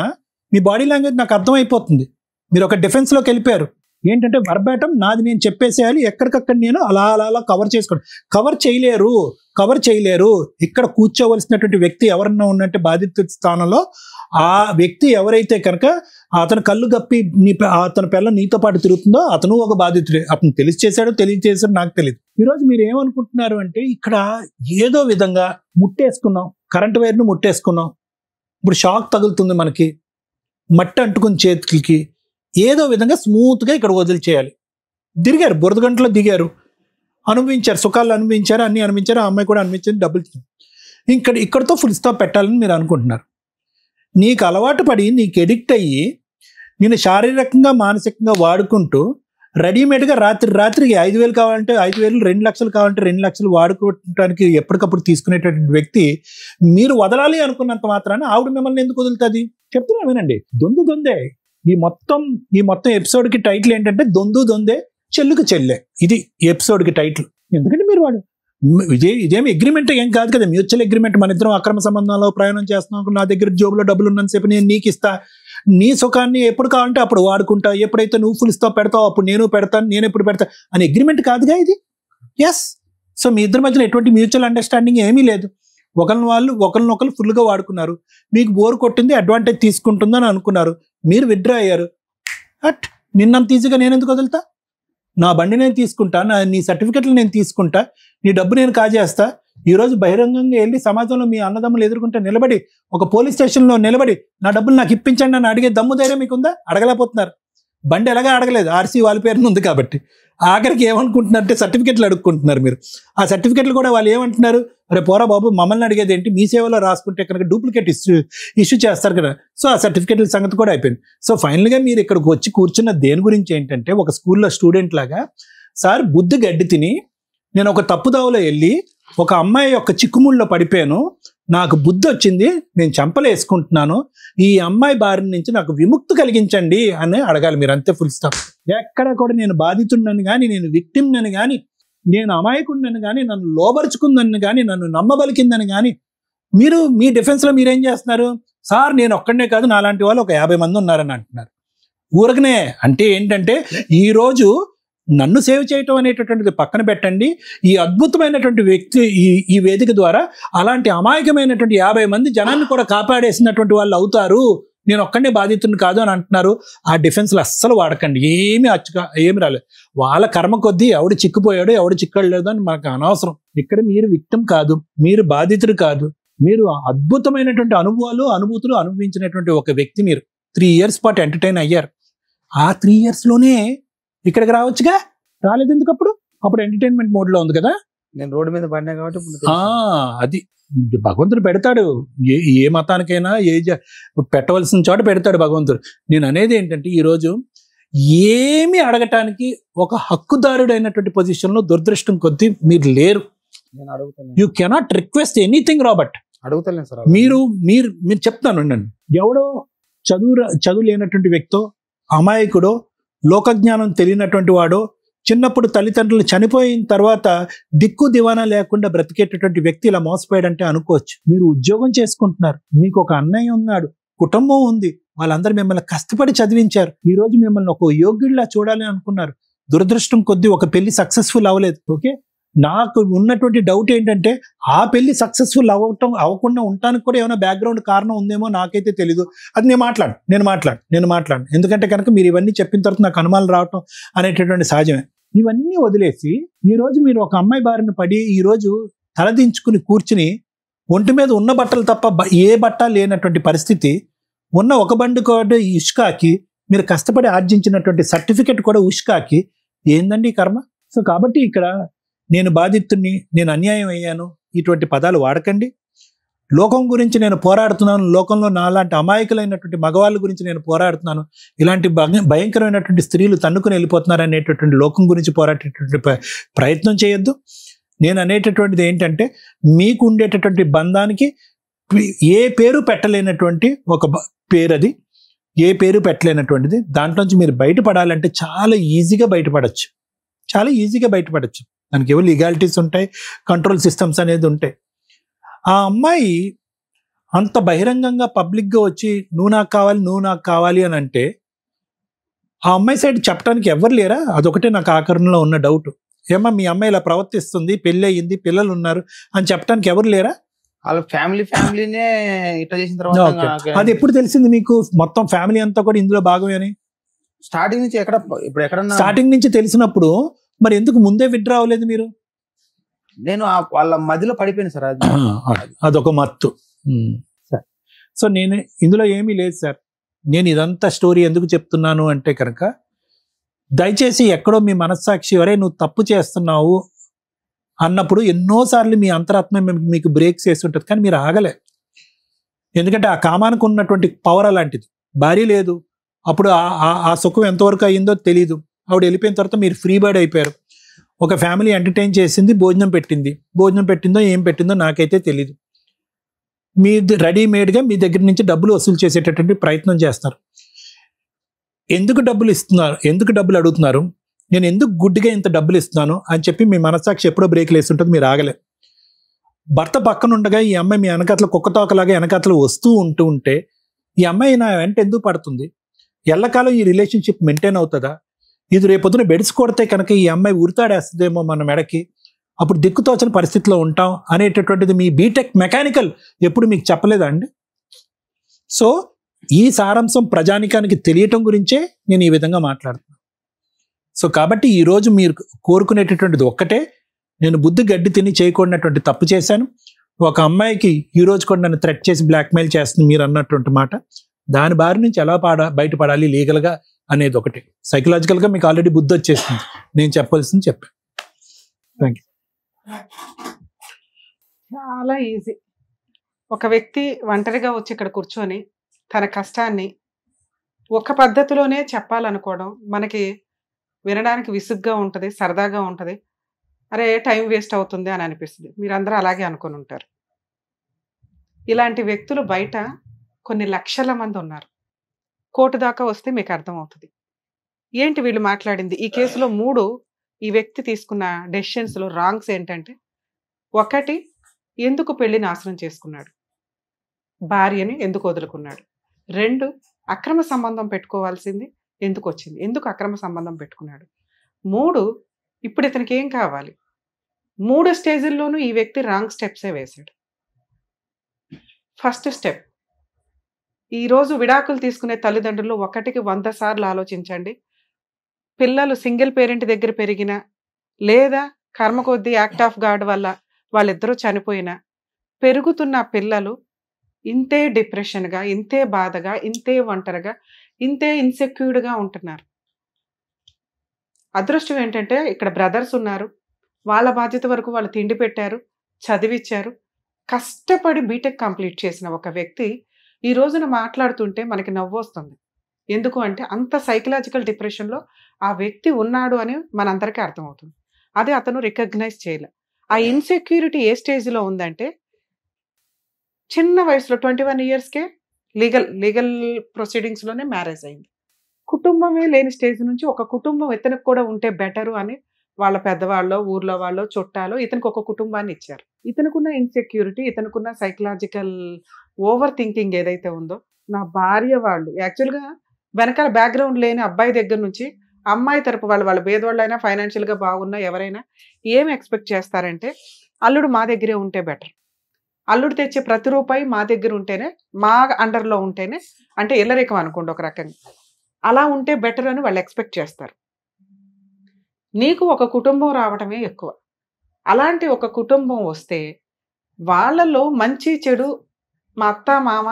మీ బాడీ లాంగ్వేజ్ నాకు అర్థమైపోతుంది. మీరు ఒక డిఫెన్స్లోకి వెళ్ళిపోయారు. ఏంటంటే వర్బాటం నాది నేను చెప్పేసేయాలి, ఎక్కడికక్కడ నేను అలా అలా అలా కవర్ చేసుకోండి. కవర్ చేయలేరు. ఇక్కడ కూర్చోవలసినటువంటి వ్యక్తి ఎవరన్నా ఉన్నట్టే బాధిత స్థానంలో ఆ వ్యక్తి ఎవరైతే కనుక అతను కళ్ళు గప్పి అతని పిల్ల నీతో పాటు తిరుగుతుందో అతను ఒక బాధితుడే. అతను తెలియచేశాడో నాకు తెలియదు. ఈరోజు మీరు ఏమనుకుంటున్నారు అంటే, ఇక్కడ ఏదో విధంగా ముట్టేసుకున్నాం, కరెంట్ వైర్ను ముట్టేసుకున్నాం, ఇప్పుడు షాక్ తగులుతుంది మనకి, మట్టి అంటుకుని చేతులకి, ఏదో విధంగా స్మూత్గా ఇక్కడ వదిలిచేయాలి. దిగారు, బురదగంటలో దిగారు, అనుభవించారు, సుఖాలు అనుభవించారు, అన్ని అనుభవించారు, ఆ అమ్మాయి కూడా అనుభవించింది, డబ్బులు ఇక్కడతో ఫుల్ స్టాప్ పెట్టాలని మీరు అనుకుంటున్నారు. నీకు అలవాటు పడి, నీకు ఎడిక్ట్ అయ్యి, నేను శారీరకంగా మానసికంగా వాడుకుంటూ రెడీమేడ్గా రాత్రికి 5,000 కావాలంటే 5,000, 2 లక్షలు కావాలంటే 2 లక్షలు వాడుకోవటానికి ఎప్పటికప్పుడు తీసుకునేటటువంటి వ్యక్తి మీరు వదలాలి అనుకున్నంత మాత్రాన ఆవిడ మిమ్మల్ని ఎందుకు వదులుతుంది? చెప్తున్నా వినండి. దొందే. ఈ మొత్తం ఎపిసోడ్కి టైటిల్ ఏంటంటే దొందే చెల్లుకు చెల్లె. ఇది ఎపిసోడ్కి టైటిల్. ఎందుకంటే మీరు వాడు ఇదేమి అగ్రిమెంట్ ఏం కాదు కదా, మ్యూచువల్ అగ్రిమెంట్. మన ఇద్దరం అక్రమ సంబంధంలో ప్రయాణం చేస్తున్నాం, నా దగ్గర జోబులో డబ్బులు ఉన్నంతసేపు నేను నీకు ఇస్తా, నీ సుఖాన్ని ఎప్పుడు కావాలంటే అప్పుడు వాడుకుంటా, ఎప్పుడైతే నువ్వు ఫుల్ స్టాప్ పెడతావు అప్పుడు నేను పెడతాను, నేను ఎప్పుడు పెడతా అని అగ్రిమెంట్ కాదుగా ఇది. ఎస్. సో మీ ఇద్దరి మధ్యన ఎటువంటి మ్యూచువల్ అండర్స్టాండింగ్ ఏమీ లేదు. ఒకరినొకరు ఫుల్గా వాడుకున్నారు, మీకు బోర్ కొట్టింది, అడ్వాంటేజ్ తీసుకుంటుందని అనుకున్నారు, మీరు విత్డ్రా అయ్యారు. నిన్నంత ఈజీగా నేను ఎందుకు వదులుతా? నా బండి నేను తీసుకుంటా, నీ సర్టిఫికెట్లు నేను తీసుకుంటా, నీ డబ్బు నేను కాజేస్తా. ఈరోజు బహిరంగంగా వెళ్ళి సమాజంలో మీ అన్నదమ్ములు ఎదుర్కొంటే నిలబడి, ఒక పోలీస్ స్టేషన్లో నిలబడి నా డబ్బులు నాకు ఇప్పించండి అని అడిగే దమ్ము ధైర్యం మీకుందా? అడగలేకపోతున్నారు. బండి ఎలాగా అడగలేదు, ఆర్సీ వాళ్ళ పేరున ఉంది కాబట్టి. ఆఖరికి ఏమనుకుంటున్నారంటే సర్టిఫికెట్లు అడుక్కుంటున్నారు మీరు. ఆ సర్టిఫికెట్లు కూడా వాళ్ళు ఏమంటున్నారు, అరే పోరా బాబు, మమ్మల్ని అడిగేది ఏంటి, మీ సేవలో రాసుకుంటే కనుక డూప్లికేట్ ఇష్యూ చేస్తారు కదా. సో ఆ సర్టిఫికెట్ల సంగతి కూడా అయిపోయింది. సో ఫైనల్గా మీరు ఇక్కడికి వచ్చి కూర్చున్న దేని గురించి ఏంటంటే, ఒక స్కూల్లో స్టూడెంట్ లాగా, సార్ బుద్ధి గడ్డి తిని నేను ఒక తప్పుదావలో వెళ్ళి ఒక అమ్మాయి యొక్క చిక్కుముళ్ళలో పడిపోయాను, నాకు బుద్ధి వచ్చింది, నేను చెంపలు వేసుకుంటున్నాను, ఈ అమ్మాయి బారి నుంచి నాకు విముక్తి కలిగించండి అని అడగాలి మీరు, అంతే, ఫుల్ స్టాప్. ఎక్కడ కూడా నేను బాధితుడినని కానీ, నేను విక్టిమ్నని కానీ, నేను అమాయకుడినని కానీ, నన్ను లోబరుచుకుందని కానీ, నన్ను నమ్మబలికిందని కానీ, మీరు మీ డిఫెన్స్లో మీరేం చేస్తున్నారు? సార్ నేను ఒక్కడనే కాదు, నాలాంటి వాళ్ళు ఒక 50 మంది ఉన్నారని అంటున్నారు. ఊరకనే అంటే ఏంటంటే, ఈరోజు నన్ను సేవ్ చేయటం అనేటటువంటిది పక్కన పెట్టండి, ఈ అద్భుతమైనటువంటి వ్యక్తి ఈ వేదిక ద్వారా అలాంటి అమాయకమైనటువంటి 50 మంది జనాన్ని కూడా కాపాడేసినటువంటి వాళ్ళు అవుతారు, నేను ఒక్కడే బాధితుడిని కాదు అని అంటున్నారు. ఆ డిఫెన్స్లో అస్సలు వాడకండి, ఏమి రాలేదు. వాళ్ళ కర్మ కొద్దీ ఎవడు చిక్కుపోయాడు, ఎవడు చిక్కడలేదు అని మనకు అనవసరం. ఇక్కడ మీరు విక్టిమ్ కాదు, మీరు బాధితుడు కాదు, మీరు అద్భుతమైనటువంటి అనుభూతులు అనుభవించినటువంటి ఒక వ్యక్తి. మీరు 3 years పాటు ఎంటర్టైన్ అయ్యారు. ఆ 3 yearsలోనే ఇక్కడికి రావచ్చుగా, రాలేదు ఎందుకు? అప్పుడు ఎంటర్టైన్మెంట్ మోడ్లో ఉంది కదా. నేను రోడ్డు మీద పడినా కాబట్టి అది భగవంతుడు పెడతాడు, ఏ మతానికైనా పెట్టవలసిన చోట పెడతాడు భగవంతుడు. నేను అనేది ఏంటంటే, ఈరోజు ఏమి అడగటానికి ఒక హక్కుదారుడైనటువంటి పొజిషన్లో దురదృష్టం కొద్దీ మీరు లేరు. You cannot request anything. Robert అడుగుతలేను సార్. మీరు చెప్తాను నన్ను, ఎవడో చదువు లేనటువంటి వ్యక్తో, అమాయకుడో, లోకజ్ఞానం తెలియనటువంటి వాడో, చిన్నప్పుడు తల్లిదండ్రులు చనిపోయిన తర్వాత దిక్కు దివానా లేకుండా బ్రతికేటటువంటి వ్యక్తి ఇలా మోసపోయాడంటే అనుకోవచ్చు. మీరు ఉద్యోగం చేసుకుంటున్నారు, మీకు ఒక అన్నయ్య ఉన్నాడు, కుటుంబం ఉంది, వాళ్ళందరూ మిమ్మల్ని కష్టపడి చదివించారు. ఈ రోజు మిమ్మల్ని ఒక యోగ్యుడిలా చూడాలని అనుకున్నారు. దురదృష్టం కొద్దీ ఒక పెళ్లి సక్సెస్ఫుల్ అవ్వలేదు. ఓకే, నాకు ఉన్నటువంటి డౌట్ ఏంటంటే ఆ పెళ్లి సక్సెస్ఫుల్ అవ్వకుండా ఉండటానికి కూడా ఏమైనా బ్యాక్గ్రౌండ్ కారణం ఉందేమో నాకైతే తెలీదు. అది నేను మాట్లాడు ఎందుకంటే కనుక మీరు ఇవన్నీ చెప్పిన తర్వాత నాకు అనుమానాలు రావటం అనేటటువంటి సహజమే. ఇవన్నీ వదిలేసి ఈ రోజు మీరు ఒక అమ్మాయి బారిన పడి ఈ రోజు తలదించుకుని కూర్చుని ఒంటి మీద ఉన్న బట్టలు తప్ప ఏ బట్ట లేనటువంటి పరిస్థితి, ఉన్న ఒక బండి కూడా ఇష్కాకి మీరు కష్టపడి ఆర్జించినటువంటి సర్టిఫికెట్ కూడా ఉష్కాకి, ఏందండి ఈ కర్మ? సో కాబట్టి ఇక్కడ నేను బాధితుడిని, నేను అన్యాయం అయ్యాను, ఇటువంటి పదాలు వాడకండి. లోకం గురించి నేను పోరాడుతున్నాను, లోకంలో నాలాంటి అమాయకులైనటువంటి మగవాళ్ళ గురించి నేను పోరాడుతున్నాను, ఇలాంటి భయంకరమైనటువంటి స్త్రీలు తన్నుకుని వెళ్ళిపోతున్నారు అనేటటువంటి లోకం గురించి పోరాడేటటువంటి ప్రయత్నం చేయొద్దు. నేను అనేటటువంటిది ఏంటంటే మీకు ఉండేటటువంటి బంధానికి ఏ పేరు పెట్టలేనటువంటి ఒక పేరు, అది ఏ పేరు పెట్టలేనటువంటిది. దాంట్లోంచి మీరు బయటపడాలంటే చాలా ఈజీగా బయటపడచ్చు, దానికి ఏవో లీగాలిటీస్ ఉంటాయి, కంట్రోల్ సిస్టమ్స్ అనేది ఉంటాయి. ఆ అమ్మాయి అంత బహిరంగంగా పబ్లిక్గా వచ్చి నువ్వు నాకు కావాలి అని అంటే ఆ అమ్మాయి సైడ్ చెప్పడానికి ఎవరు లేరా? అదొకటే నాకు ఆకరణలో ఉన్న డౌట్. ఏమా మీ అమ్మాయి ఇలా ప్రవర్తిస్తుంది, పెళ్ళి అయ్యింది, పిల్లలు ఉన్నారు అని చెప్పడానికి ఎవరు లేరా? వాళ్ళ ఫ్యామిలీనే ఇట్లా చేసిన తర్వాత అది ఎప్పుడు తెలిసింది మీకు? మొత్తం ఫ్యామిలీ అంతా కూడా ఇందులో భాగమే అని స్టార్టింగ్ నుంచి ఎక్కడన్నా స్టార్టింగ్ నుంచి తెలిసినప్పుడు మరి ఎందుకు ముందే విత్డ్రా అవ్వలేదు మీరు? నేను వాళ్ళ మధ్యలో పడిపోయాను సార్. అదొక మత్తు. సో నేను ఇందులో ఏమీ లేదు సార్. నేను ఇదంతా స్టోరీ ఎందుకు చెప్తున్నాను అంటే కనుక దయచేసి ఎక్కడో మీ మనస్సాక్షి వరే నువ్వు తప్పు చేస్తున్నావు అన్నప్పుడు ఎన్నోసార్లు మీ అంతరాత్మ మీకు బ్రేక్స్ వేసి ఉంటుంది, కానీ మీరు ఆగలే. ఎందుకంటే ఆ కామానికి ఉన్నటువంటి పవర్ అలాంటిది. భార్య లేదు, అప్పుడు ఆ సుఖం ఎంతవరకు అయ్యిందో తెలీదు. ఆవిడ వెళ్ళిపోయిన తర్వాత మీరు ఫ్రీ బర్డ్ అయిపోయారు. ఒక ఫ్యామిలీ ఎంటర్టైన్ చేసింది, భోజనం పెట్టిందో ఏం పెట్టిందో నాకైతే తెలీదు. మీ రెడీమేడ్గా మీ దగ్గర నుంచి డబ్బులు వసూలు చేసేటటువంటి ప్రయత్నం చేస్తారు. ఎందుకు డబ్బులు అడుగుతున్నారు, నేను ఎందుకు గుడ్డిగా ఇంత డబ్బులు ఇస్తున్నాను అని చెప్పి మీ మనస్సాక్షి ఎప్పుడో బ్రేక్లు వేస్తుంటుంది, మీరు ఆగలే. భర్త పక్కన ఉండగా ఈ అమ్మాయి మీ వెనకాతల కుక్కతోకలాగా వెనకాతలు వస్తూ ఉంటే ఈ అమ్మాయి నా వెంట ఎందుకు పడుతుంది? ఎల్లకాలం ఈ రిలేషన్షిప్ మెయింటైన్ అవుతుందా? ఇది రేపొద్దున బెడిసి కొడితే కనుక ఈ అమ్మాయి ఉరితాడేస్తుందేమో మన మెడకి, అప్పుడు దిక్కుతోచని పరిస్థితిలో ఉంటాం అనేటటువంటిది మీ బీటెక్ మెకానికల్ ఎప్పుడు మీకు చెప్పలేదా అండి? సో ఈ సారాంశం ప్రజానికానికి తెలియటం గురించే నేను ఈ విధంగా మాట్లాడుతున్నాను. సో కాబట్టి ఈరోజు మీరు కోరుకునేటటువంటిది ఒక్కటే, నేను బుద్ధి గడ్డి తిని చేయకూడనటువంటి తప్పు చేశాను. ఒక అమ్మాయికి ఈ రోజు కూడా నన్ను థ్రెట్ చేసి బ్లాక్మెయిల్ చేస్తుంది మీరు అన్నటువంటి మాట. దాని బారి నుంచి ఎలా బయటపడాలి లీగల్గా అనేది ఒకటి. సైకలాజికల్గా మీకు ఆల్రెడీ బుద్ధి వచ్చేస్తుంది, నేను చెప్పాల్సింది చెప్పాను. Thank you. చాలా ఈజీ. ఒక వ్యక్తి ఒంటరిగా వచ్చి ఇక్కడ కూర్చొని తన కష్టాన్ని ఒక పద్ధతిలోనే చెప్పాలనుకోవడం మనకి వినడానికి విసుగ్గా ఉంటుంది, సరదాగా ఉంటుంది. అరే టైం వేస్ట్ అవుతుంది అని అనిపిస్తుంది. మీరందరూ అలాగే అనుకుని ఉంటారు. ఇలాంటి వ్యక్తులు బయట కొన్ని లక్షల మంది ఉన్నారు. కోర్టు దాకా వస్తే మీకు అర్థమవుతుంది ఏంటి వీళ్ళు మాట్లాడింది. ఈ కేసులో 3 ఈ వ్యక్తి తీసుకున్న డెసిషన్స్లో రాంగ్స్ ఏంటంటే, 1 ఎందుకు పెళ్లి నాశనం చేసుకున్నాడు, భార్యని ఎందుకు వదులుకున్నాడు. 2 అక్రమ సంబంధం పెట్టుకోవాల్సింది ఎందుకు వచ్చింది, ఎందుకు అక్రమ సంబంధం పెట్టుకున్నాడు. 3 ఇప్పుడు ఇతనికి ఏం కావాలి. 3 స్టేజ్ల్లోనూ ఈ వ్యక్తి రాంగ్ స్టెప్సే వేశాడు. ఫస్ట్ స్టెప్, ఈరోజు విడాకులు తీసుకునే తల్లిదండ్రులు 1కి 100 సార్లు ఆలోచించండి. పిల్లలు సింగిల్ పేరెంట్ దగ్గర పెరిగినా లేదా కర్మ కొద్దీ యాక్ట్ ఆఫ్ గాడ్ వల్ల వాళ్ళిద్దరూ చనిపోయినా పెరుగుతున్న పిల్లలు ఇంతే డిప్రెషన్గా, ఇంతే బాధగా, ఇంతే ఒంటరిగా, ఇంతే ఇన్సెక్యూర్డ్గా ఉంటున్నారు. అదృష్టం ఏంటంటే ఇక్కడ బ్రదర్స్ ఉన్నారు, వాళ్ళ బాధ్యత వరకు వాళ్ళు తిండి పెట్టారు, చదివిచ్చారు. కష్టపడి బీటెక్ కంప్లీట్ చేసిన ఒక వ్యక్తి ఈ రోజున మాట్లాడుతుంటే మనకి నవ్వు వస్తుంది. ఎందుకు అంటే అంత సైకలాజికల్ డిప్రెషన్లో ఆ వ్యక్తి ఉన్నాడు అని మనందరికీ అర్థమవుతుంది. అది అతను రికగ్నైజ్ చేయలే. ఆ ఇన్సెక్యూరిటీ ఏ స్టేజ్లో ఉందంటే, చిన్న వయసులో 21 ఇయర్స్కే లీగల్ ప్రొసీడింగ్స్లోనే మ్యారేజ్ అయింది. కుటుంబమే లేని స్టేజ్ నుంచి ఒక కుటుంబం ఇతనికి కూడా ఉంటే బెటరు అని వాళ్ళ పెద్దవాళ్ళు, ఊర్లో వాళ్ళు, చుట్టాలు ఇతనికి ఒక కుటుంబాన్ని ఇచ్చారు. ఇతనుకున్న ఇన్సెక్యూరిటీ, ఇతనుకున్న సైకలాజికల్ ఓవర్ థింకింగ్ ఏదైతే ఉందో, నా భార్య వాళ్ళు యాక్చువల్గా వెనకాల బ్యాక్గ్రౌండ్ లేని అబ్బాయి దగ్గర నుంచి అమ్మాయి తరపు వాళ్ళ పేదవాళ్ళైనా ఫైనాన్షియల్గా బాగున్నా ఎవరైనా ఏం ఎక్స్పెక్ట్ చేస్తారంటే అల్లుడు మా దగ్గరే ఉంటే బెటర్, అల్లుడు తెచ్చే ప్రతి రూపాయి మా దగ్గర ఉంటేనే, మా అండర్లో ఉంటేనే, అంటే ఇల్లరికం అనుకోండి ఒక రకంగా, అలా ఉంటే బెటర్ అని వాళ్ళు ఎక్స్పెక్ట్ చేస్తారు. నీకు ఒక కుటుంబం రావటమే ఎక్కువ. అలాంటి ఒక కుటుంబం వస్తే వాళ్ళలో మంచి చెడు, మా అత్త మామ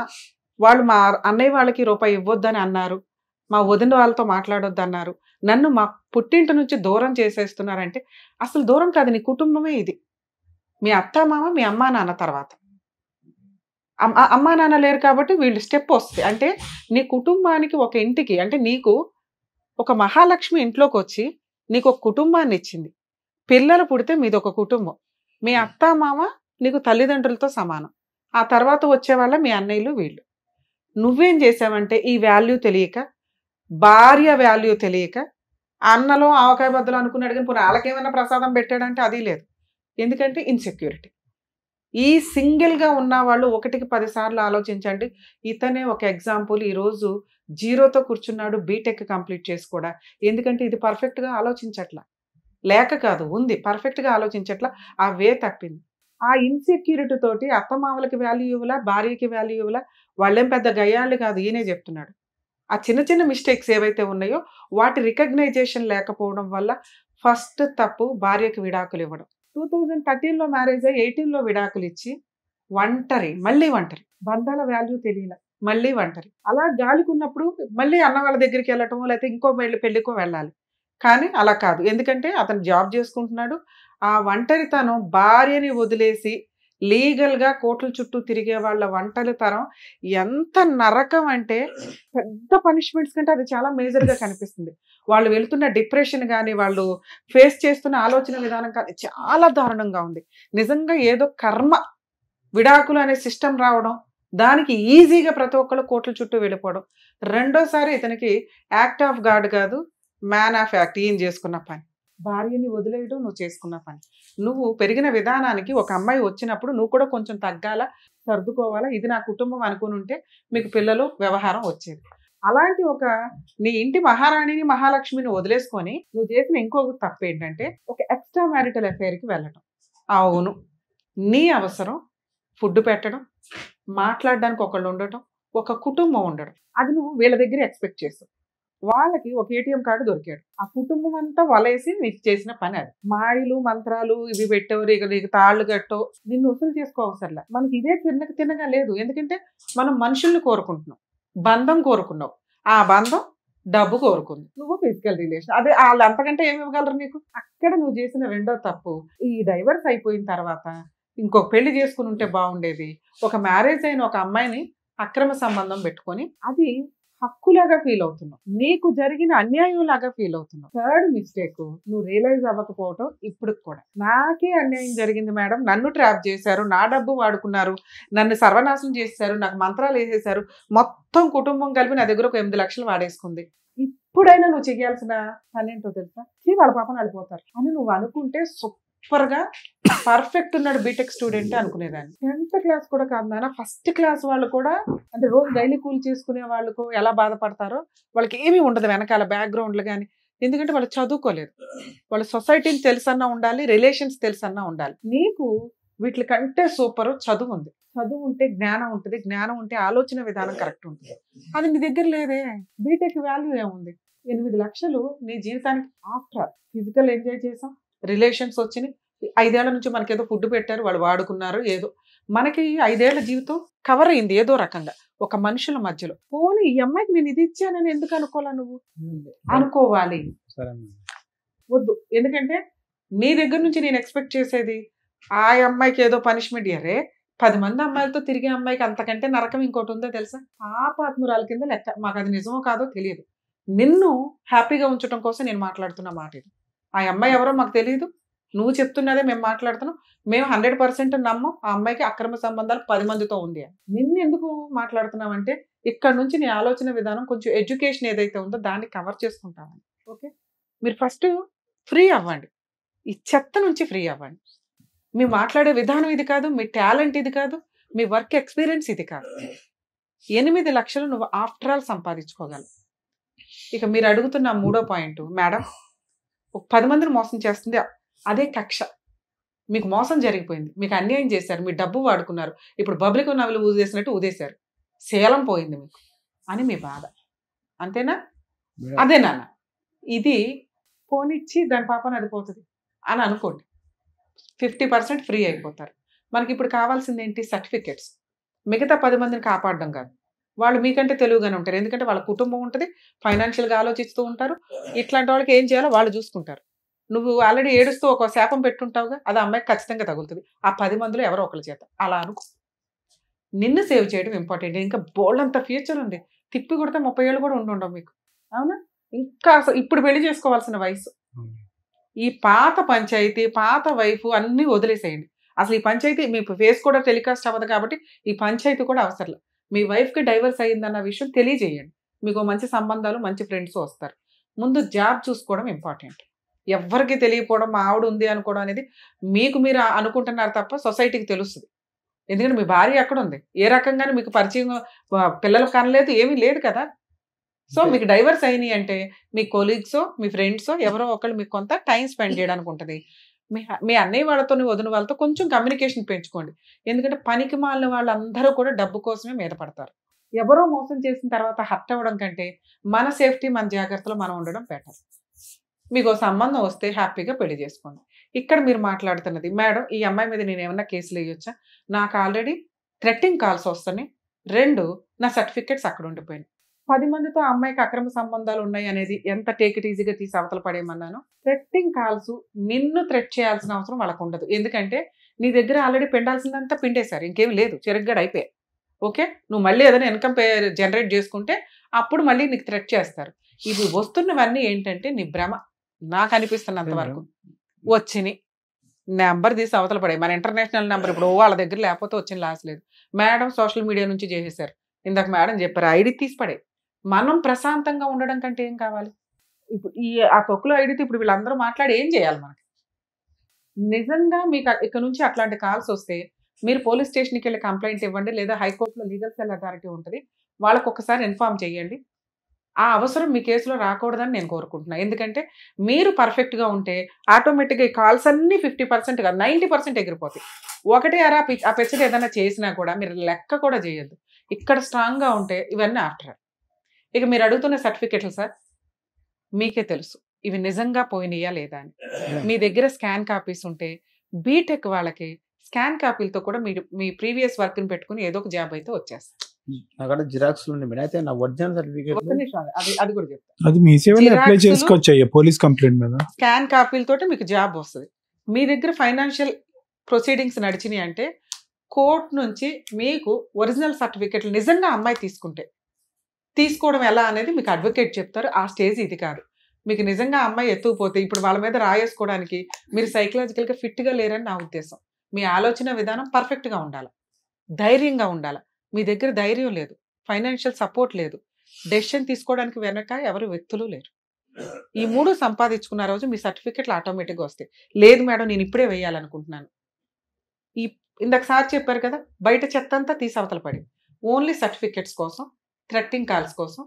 వాళ్ళు మా అన్నయ్య వాళ్ళకి రూపాయి ఇవ్వొద్దని అన్నారు, మా వదిన వాళ్ళతో మాట్లాడొద్దు అన్నారు, నన్ను మా పుట్టింటి నుంచి దూరం చేసేస్తున్నారంటే అసలు దూరం కాదు, నీ కుటుంబమే ఇది. మీ అత్త మామ, మీ అమ్మా నాన్న తర్వాత. అమ్మా నాన్న లేరు కాబట్టి వీళ్ళు స్టెప్ వస్తుంది. అంటే నీ కుటుంబానికి, ఒక ఇంటికి, అంటే నీకు ఒక మహాలక్ష్మి ఇంట్లోకి వచ్చి నీకు ఒక కుటుంబాన్ని ఇచ్చింది. పిల్లలు పుడితే మీది ఒక కుటుంబం. మీ అత్త మామ నీకు తల్లిదండ్రులతో సమానం. ఆ తర్వాత వచ్చేవాళ్ళ మీ అన్నయ్యలు వీళ్ళు. నువ్వేం చేసావంటే ఈ వాల్యూ తెలియక, భార్య వాల్యూ తెలియక, అన్నలో ఆవకాయ బద్దలు అనుకున్నాడు కానీ పోనీ వాళ్ళకేమైనా ప్రసాదం పెట్టాడంటే అది లేదు. ఎందుకంటే ఇన్సెక్యూరిటీ. ఈ సింగిల్గా ఉన్న వాళ్ళు 1కి 10 సార్లు ఆలోచించండి. ఇతనే ఒక ఎగ్జాంపుల్. ఈరోజు జీరోతో కూర్చున్నాడు, బీటెక్ కంప్లీట్ చేసి కూడా. ఎందుకంటే ఇది పర్ఫెక్ట్గా ఆలోచించట్లా, లేక కాదు, ఉంది, పర్ఫెక్ట్గా ఆలోచించట్లా, ఆ వే తప్పింది. ఆ ఇన్సెక్యూరిటీ తోటి అత్తమామలకి వాల్యూ ఇవ్వలా, భార్యకి వాల్యూ ఇవ్వలా. వాళ్ళేం పెద్ద గయ్యాళ్ళు కాదు, ఈయనే చెప్తున్నాడు. ఆ చిన్న చిన్న మిస్టేక్స్ ఏవైతే ఉన్నాయో వాటి రికగ్నైజేషన్ లేకపోవడం వల్ల ఫస్ట్ తప్పు భార్యకి విడాకులు ఇవ్వడం. 2013లో మ్యారేజ్ అయ్యి 18లో విడాకులు ఇచ్చి మళ్ళీ ఒంటరి, బంధాల వాల్యూ తెలియల, మళ్ళీ ఒంటరి. అలా గాలికున్నప్పుడు మళ్ళీ అన్న వాళ్ళ దగ్గరికి వెళ్ళటమో లేకపోతే ఇంకో పెళ్ళికో వెళ్ళాలి. కానీ అలా కాదు, ఎందుకంటే అతను జాబ్ చేసుకుంటున్నాడు. ఆ ఒంటరితనం, భార్యని వదిలేసి లీగల్గా కోట్ల చుట్టూ తిరిగే వాళ్ళ ఒంటరితనం ఎంత నరకం అంటే, పెద్ద పనిష్మెంట్స్ కంటే అది చాలా మేజర్గా కనిపిస్తుంది. వాళ్ళు వెళ్తున్న డిప్రెషన్ కానీ, వాళ్ళు ఫేస్ చేస్తున్న ఆలోచన విధానం కానీ చాలా దారుణంగా ఉంది. నిజంగా ఏదో కర్మ, విడాకులు అనే సిస్టమ్ రావడం, దానికి ఈజీగా ప్రతి ఒక్కళ్ళు కోట్ల చుట్టూ వెళ్ళిపోవడం. రెండోసారి ఇతనికి యాక్ట్ ఆఫ్ గాడ్ కాదు, మ్యాన్ ఆఫ్ యాక్ట్. ఈయన చేసుకున్న పని, భార్యని వదిలేయడం నువ్వు చేసుకున్న పని. నువ్వు పెరిగిన విధానానికి ఒక అమ్మాయి వచ్చినప్పుడు నువ్వు కూడా కొంచెం తగ్గాల, సర్దుకోవాలా. ఇది నా కుటుంబం అనుకుని ఉంటే మీకు పిల్లలు, వ్యవహారం వచ్చేది. అలాంటి ఒక నీ ఇంటి మహారాణిని, మహాలక్ష్మిని వదిలేసుకొని నువ్వు చేసిన ఇంకొక తప్పు ఏంటంటే ఒక ఎక్స్ట్రా మ్యారిటల్ అఫైర్కి వెళ్ళటం. అవును, నీ అవసరం ఫుడ్ పెట్టడం, మాట్లాడడానికి ఒకళ్ళు ఉండటం, ఒక కుటుంబం ఉండడం, అది నువ్వు వీళ్ళ దగ్గర ఎక్స్పెక్ట్ చేస్తావు. వాళ్ళకి ఒక ఏటీఎం కార్డు దొరికాడు, ఆ కుటుంబం అంతా వలేసి నీకు చేసిన పని అది. మాయలు మంత్రాలు ఇవి పెట్టావు, నీకు తాళ్ళు కట్టో, నిన్ను వసూలు చేసుకోవసరలా. మనకి ఇదే తిన్నగా లేదు. ఎందుకంటే మనం మనుషుల్ని కోరుకుంటున్నాం, బంధం కోరుకున్నావు, ఆ బంధం డబ్బు కోరుకుంది, నువ్వు ఫిజికల్ రిలేషన్. అదే వాళ్ళు అంతకంటే ఏమి ఇవ్వగలరు నీకు? అక్కడ నువ్వు చేసిన రెండో తప్పు. ఈ డైవర్స్ అయిపోయిన తర్వాత ఇంకొక పెళ్లి చేసుకుని ఉంటే బాగుండేది. ఒక మ్యారేజ్ అయిన ఒక అమ్మాయిని అక్రమ సంబంధం పెట్టుకొని అది హక్కులాగా ఫీల్ అవుతున్నావు, నీకు జరిగిన అన్యాయం లాగా ఫీల్ అవుతున్నావు. థర్డ్ మిస్టేక్, నువ్వు రియలైజ్ అవ్వకపోవటం. ఇప్పుడు కూడా నాకే అన్యాయం జరిగింది మేడం, నన్ను ట్రాప్ చేశారు, నా డబ్బు వాడుకున్నారు, నన్ను సర్వనాశనం చేశారు, నాకు మంత్రాలు వేసేశారు, మొత్తం కుటుంబం కలిపి నా దగ్గర ఒక 8 లక్షలు వాడేసుకుంది. ఇప్పుడైనా నువ్వు చేయాల్సిన పని ఏంటో తెలుసా? వాళ్ళ పాపను అడిపోతారు అని నువ్వు అనుకుంటే సూపర్గా పర్ఫెక్ట్ ఉన్నాడు బీటెక్ స్టూడెంట్ అనుకునేదాన్ని. 10th క్లాస్ కూడా కాదు నాన్న, ఫస్ట్ క్లాస్ వాళ్ళు కూడా, అంటే రోజు డైలీ కూల్ చేసుకునే వాళ్ళకు ఎలా బాధపడతారో వాళ్ళకి ఏమీ ఉండదు వెనకాల బ్యాక్గ్రౌండ్లు కానీ. ఎందుకంటే వాళ్ళు చదువుకోలేదు, వాళ్ళ సొసైటీని తెలుసన్నా ఉండాలి, రిలేషన్స్ తెలుసన్నా ఉండాలి. నీకు వీటి కంటే సూపర్ చదువు ఉంది. చదువు ఉంటే జ్ఞానం ఉంటుంది, జ్ఞానం ఉంటే ఆలోచన విధానం కరెక్ట్ ఉంటుంది. అది నీ దగ్గర లేదే. బీటెక్ వాల్యూ ఏముంది? 8 లక్షలు నీ జీవితానికి ఆఫ్టర్ ఫిజికల్ ఎంజాయ్ చేసాం, రిలేషన్స్ వచ్చినాయి, 5 ఏళ్ల నుంచి మనకేదో ఫుడ్ పెట్టారు, వాళ్ళు వాడుకున్నారు, ఏదో మనకి 5 ఏళ్ల జీవితం కవర్ అయింది ఏదో రకంగా ఒక మనుషుల మధ్యలో. పోనీ ఈ అమ్మాయికి నేను ఇది ఇచ్చానని ఎందుకు అనుకోవాలా? నువ్వు అనుకోవాలి, వద్దు. ఎందుకంటే నీ దగ్గర నుంచి నేను ఎక్స్పెక్ట్ చేసేది ఆ అమ్మాయికి ఏదో పనిష్మెంట్ ఇయ్యరే. 10 మంది అమ్మాయిలతో తిరిగే అమ్మాయికి అంతకంటే నరకం ఇంకోటి ఉందో తెలుసా? పాపాత్మురాల కింద లెక్క. మాకు అది నిజమో కాదో తెలియదు. నిన్ను హ్యాపీగా ఉంచడం కోసం నేను మాట్లాడుతున్న మాట ఇది. ఆ అమ్మాయి ఎవరో మాకు తెలియదు, నువ్వు చెప్తున్నదే మేము మాట్లాడుతున్నాం. మేము 100% నమ్మం ఆ అమ్మాయికి అక్రమ సంబంధాలు 10 మందితో ఉంది అని. నిన్ను ఎందుకు మాట్లాడుతున్నామంటే ఇక్కడ నుంచి నీ ఆలోచన విధానం, కొంచెం ఎడ్యుకేషన్ ఏదైతే ఉందో దాన్ని కవర్ చేసుకుంటామని. ఓకే, మీరు ఫస్ట్ ఫ్రీ అవ్వండి, ఈ చెత్త నుంచి ఫ్రీ అవ్వండి. మీ మాట్లాడే విధానం ఇది కాదు, మీ టాలెంట్ ఇది కాదు, మీ వర్క్ ఎక్స్పీరియన్స్ ఇది కాదు. 8 లక్షలు నువ్వు ఆఫ్టర్ ఆల్ సంపాదించుకోగలవు. ఇక మీరు అడుగుతున్న మూడో పాయింట్, మేడం 10 మందిని మోసం చేస్తుంది అదే కక్ష. మీకు మోసం జరిగిపోయింది, మీకు అన్యాయం చేశారు, మీ డబ్బు వాడుకున్నారు, ఇప్పుడు పబ్లిక్ నవ్వులు ఊదేసినట్టు ఊదేశారు, శీలం పోయింది మీకు అని మీ బాధ, అంతేనా? అదే నాన్న, ఇది పోనిచ్చి దాని పాపని అది పోతుంది అని అనుకోండి, 50% ఫ్రీ అయిపోతారు. మనకి ఇప్పుడు కావాల్సింది ఏంటి? సర్టిఫికెట్స్. మిగతా 10 మందిని కాపాడడం కాదు, వాళ్ళు మీకంటే తెలివిగానే ఉంటారు, ఎందుకంటే వాళ్ళ కుటుంబం ఉంటుంది, ఫైనాన్షియల్గా ఆలోచిస్తూ ఉంటారు, ఇట్లాంటి వాళ్ళకి ఏం చేయాలో వాళ్ళు చూసుకుంటారు. నువ్వు ఆల్రెడీ ఏడుస్తూ ఒక శాపం పెట్టుంటావుగా, అది అమ్మాయికి ఖచ్చితంగా తగులుతుంది ఆ 10 మందిలో ఎవరో ఒకరి చేత. అలా అనుకో, నిన్ను సేవ్ చేయడం ఇంపార్టెంట్. ఇంకా బోల్డంత ఫ్యూచర్ ఉంది, తిప్పి కొడితే 30 ఏళ్ళు కూడా ఉండవు మీకు, అవునా? ఇంకా అసలు ఇప్పుడు పెళ్లి చేసుకోవాల్సిన వయసు. ఈ పాత పంచాయతీ, పాత వైఫ్ అన్నీ వదిలేసేయండి. అసలు ఈ పంచాయతీ మీ ఫేస్ కూడా టెలికాస్ట్ అవ్వదు కాబట్టి ఈ పంచాయతీ కూడా అవసరం. మీ వైఫ్కి డైవర్స్ అయ్యిందన్న విషయం తెలియజేయండి, మీకు మంచి సంబంధాలు, మంచి ఫ్రెండ్స్ వస్తారు. ముందు జాబ్ చూసుకోవడం ఇంపార్టెంట్. ఎవరికి తెలియకపోవడం, మా ఆవిడ ఉంది అనుకోవడం అనేది మీకు మీరు అనుకుంటున్నారు తప్ప సొసైటీకి తెలుస్తుంది. ఎందుకంటే మీ భార్య ఎక్కడ ఉంది, ఏ రకంగానే మీకు పరిచయం, పిల్లలు కనలేదు, ఏమీ లేదు కదా. సో మీకు డైవర్స్ అయినాయి అంటే మీ కొలీగ్సో, మీ ఫ్రెండ్సో ఎవరో ఒకళ్ళు మీకు కొంత టైం స్పెండ్ చేయడానికి ఉంటుంది. మీ అన్నయ్య వాళ్ళతో, వదిన వాళ్ళతో కొంచెం కమ్యూనికేషన్ పెంచుకోండి. ఎందుకంటే పనికి మాలిన వాళ్ళందరూ కూడా డబ్బు కోసమే మీద పడతారు. ఎవరో మోసం చేసిన తర్వాత హర్ట్ అవ్వడం కంటే మన సేఫ్టీ, మన జాగ్రత్తలో మనం ఉండడం బెటర్. మీకు సంబంధం వస్తే హ్యాపీగా పెళ్లి చేసుకోండి. ఇక్కడ మీరు మాట్లాడుతున్నది, మేడం ఈ అమ్మాయి మీద నేను ఏమన్నా కేసులు వేయొచ్చా? నాకు ఆల్రెడీ థ్రెట్టింగ్ కాల్స్ వస్తున్నాయి, 2 నా సర్టిఫికెట్స్ అక్కడ ఉండిపోయినాయి, 10 మందితో ఆ అమ్మాయికి అక్రమ సంబంధాలు ఉన్నాయి అనేది ఎంత టేక్ ఇట్ ఈజీగా తీసి అవతల పడేయమన్నాను. థ్రెట్టింగ్ కాల్స్ నిన్ను థ్రెట్ చేయాల్సిన అవసరం వాళ్ళకు ఉండదు, ఎందుకంటే నీ దగ్గర ఆల్రెడీ పిండాల్సిందంతా పిండేశారు, ఇంకేం లేదు, చెరుగ్గాడు అయిపోయాయి. ఓకే, నువ్వు మళ్ళీ ఏదైనా ఇన్కమ్ జనరేట్ చేసుకుంటే అప్పుడు మళ్ళీ నీకు థ్రెట్ చేస్తారు. ఇవి వస్తున్నవన్నీ ఏంటంటే నీ భ్రమ, నాకు అనిపిస్తున్నంత వరకు వచ్చినాయి. నెంబర్ తీసి అవతల పడే, మన ఇంటర్నేషనల్ నెంబర్ ఇప్పుడు వాళ్ళ దగ్గర లేకపోతే వచ్చిన లాస్ లేదు. మేడం సోషల్ మీడియా నుంచి చేసేసారు, ఇందాక మేడం చెప్పారు, ఐడి తీసి పడే. మనం ప్రశాంతంగా ఉండడం కంటే ఏం కావాలి? ఇప్పుడు ఆ తొక్కులో ఐడితో ఇప్పుడు వీళ్ళందరూ మాట్లాడి ఏం చేయాలి మనకి? నిజంగా మీకు ఇక్కడ నుంచి అట్లాంటి కాల్స్ వస్తే మీరు పోలీస్ స్టేషన్కి వెళ్ళి కంప్లైంట్ ఇవ్వండి, లేదా హైకోర్టులో లీగల్ సెల్ అథారిటీ ఉంటుంది, వాళ్ళకు ఒకసారి ఇన్ఫార్మ్ చేయండి. ఆ అవసరం మీ కేసులో రాకూడదని నేను కోరుకుంటున్నాను. ఎందుకంటే మీరు పర్ఫెక్ట్గా ఉంటే ఆటోమేటిక్గా ఈ కాల్స్ అన్నీ 50% కాదు 90% ఎగిరిపోతాయి. ఒకటే ఆ పెచ్చడి ఏదైనా చేసినా కూడా మీరు లెక్క కూడా చేయొద్దు. ఇక్కడ స్ట్రాంగ్గా ఉంటే ఇవన్నీ ఆఫ్టర్. ఇక మీరు అడుగుతున్న సర్టిఫికెట్లు సార్ మీకే తెలుసు ఇవి నిజంగా పోయినాయా లేదా అని. మీ దగ్గర స్కాన్ కాపీస్ ఉంటే బీటెక్ వాళ్ళకి స్కాన్ కాపీలతో కూడా మీరు మీ ప్రీవియస్ వర్క్ని పెట్టుకుని ఏదో ఒక జాబ్ అయితే వచ్చేస్తారు. అక్కడ జిరాక్స్ అయితే నా ఒరిజినల్ సర్టిఫికేట్ అది కూడా చెప్తాను. అది మీ సేవలో అప్లై చేసుకోవచ్చు పోలీస్ కంప్లైంట్ మీద. స్కాన్ కాపీలతో మీకు జాబ్ వస్తుంది. మీ దగ్గర ఫైనాన్షియల్ ప్రొసీడింగ్స్ నడిచినాయి అంటే కోర్టు నుంచి మీకు ఒరిజినల్ సర్టిఫికెట్లు నిజంగా అమ్మాయి తీసుకోవడం ఎలా అనేది మీకు అడ్వకేట్ చెప్తారు. ఆ స్టేజ్ ఇది కాదు. మీకు నిజంగా అమ్మాయి ఎత్తుకుపోతే ఇప్పుడు వాళ్ళ మీద రాయేసుకోవడానికి మీరు సైకలాజికల్గా ఫిట్గా లేరని నా ఉద్దేశం. మీ ఆలోచన విధానం పర్ఫెక్ట్గా ఉండాలి, ధైర్యంగా ఉండాలి. మీ దగ్గర ధైర్యం లేదు, ఫైనాన్షియల్ సపోర్ట్ లేదు, డెసిషన్ తీసుకోవడానికి వెనక ఎవరు వ్యక్తులు లేరు. ఈ 3 సంపాదించుకున్న రోజు మీ సర్టిఫికెట్లు ఆటోమేటిక్గా వస్తాయి. లేదు మేడం నేను ఇప్పుడే వేయాలనుకుంటున్నాను, ఇందాక సార్ చెప్పారు కదా, బయట చెత్త అంతా తీసి అవతల పడి ఓన్లీ సర్టిఫికెట్స్ కోసం, థ్రెట్టింగ్ కాల్స్ కోసం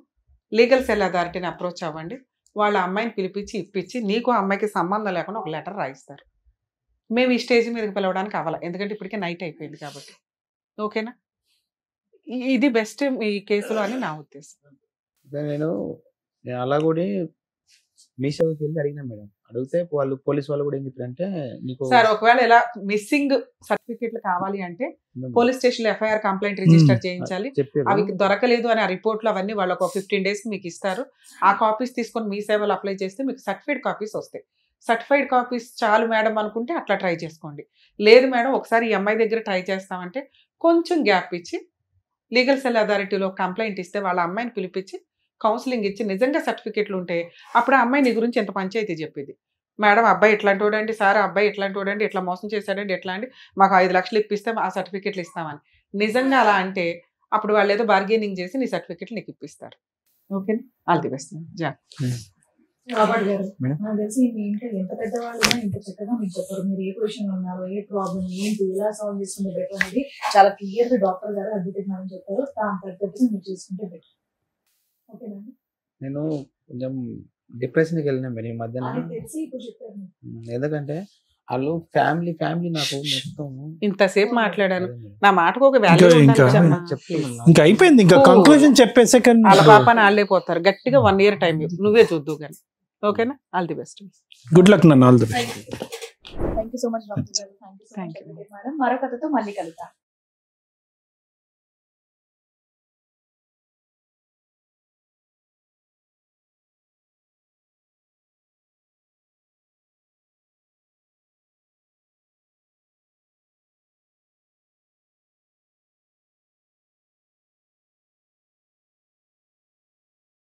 లీగల్ సెల్ అథారిటీని అప్రోచ్ అవ్వండి. వాళ్ళ అమ్మాయిని పిలిపించి ఇప్పించి నీకు అమ్మాయికి సంబంధం లేకుండా ఒక లెటర్ రాయిస్తారు. మేము ఈ స్టేజ్ మీదకి పిలవడానికి అవ్వాలి, ఎందుకంటే ఇప్పటికే నైట్ అయిపోయింది కాబట్టి. ఓకేనా? ఇది బెస్ట్ ఈ కేసులో అని నా ఉద్దేశం. నేను అలా కూడా మీ సేవకి వెళ్ళి అడిగినా మేడం, అడిగితే వాళ్ళు పోలీస్ వాళ్ళు కూడా ఏం చెప్పారంటే నీకు సార్ ఒకవేళ ఇలా మిస్సింగ్ సర్టిఫికెట్లు కావాలి అంటే పోలీస్ స్టేషన్ లో ఎఫ్ఐఆర్ కంప్లైంట్ రిజిస్టర్ చేయించాలి. అవి దొరకలేదు అని ఆ రిపోర్ట్లు అవన్నీ వాళ్ళు ఒక 15 days మీకు ఇస్తారు. ఆ కాపీస్ తీసుకొని మీ సేవలో అప్లై చేస్తే మీకు సర్టిఫైడ్ కాపీస్ వస్తాయి. సర్టిఫైడ్ కాపీస్ చాలు మేడం అనుకుంటే అట్లా ట్రై చేసుకోండి. లేదు మేడం ఒకసారి ఈ అమ్మాయి దగ్గర ట్రై చేస్తామంటే కొంచెం గ్యాప్ ఇచ్చి లీగల్ సెల్ అథారిటీలో కంప్లైంట్ ఇస్తే వాళ్ళ అమ్మాయిని పిలిపించి కౌన్సిలింగ్ ఇచ్చి నిజంగా సర్టిఫికెట్లు ఉంటే అప్పుడు ఆ అమ్మాయి నీ గురించి ఎంత పంచాయతీ చెప్పింది. మేడం అబ్బాయి ఇట్లాంటి వాడండి, సార్ అబ్బాయి ఇట్లాంటి వాడండి, ఇట్లా మోసం చేశాడండి, ఎట్లా అండి, మాకు 5 లక్షలు ఇప్పిస్తే ఆ సర్టిఫికెట్లు ఇస్తామని నిజంగా అలా అంటే అప్పుడు వాళ్ళు ఏదో బార్గెనింగ్ చేసి నీ సర్టిఫికెట్లు నీకు ఇప్పిస్తారు. Okay, all the best. Robert గారు, నాకు తెలిసి మీ ఇంట్లో ఎంత పెద్దవాళ్ళు ఇంత చక్కగా మీకు చెప్పారు. మీరు ఏ పొజిషన్ లో ఉన్నారో, ఏ ప్రాబ్లం ఏంటి, ఎలా సాల్వ్ చేసుకుంటే బెటర్ అనేది చాలా క్లియర్ గా డాక్టర్ గారు అడ్వకేట్ మేడం చెప్పారు. దాని తగ్గట్టుగా మీరు చేసుకుంటే బెటర్. ఓకేనండి. నేను కొంచెం డిప్రెషన్కి వెళ్ళినా మేడం ఈ మధ్యన. అది తెలిసి ఇప్పుడు చెప్పారు. ఎందుకంటే వాళ్ళు ఫ్యామిలీ నాకు మొత్తం ఇంతసేపు మాట్లాడాను, నా మాటకు ఒక వాల్యూ ఇంకా చెప్తున్నా. ఇంకా అయిపోయింది, ఇంకా కంక్లూజన్ చెప్పేసే వాళ్ళ పాప ఆళ్ళైపోతారు. గట్టిగా 1 year టైం నువ్వే చూద్దు కానీ. ఓకేనా? All the best. Good luck నన్ను. All the best. Thank you so much doctor గారు. Thank you so Thank much you. Madam. మరో కథతో మళ్ళీ కలుద్దాం.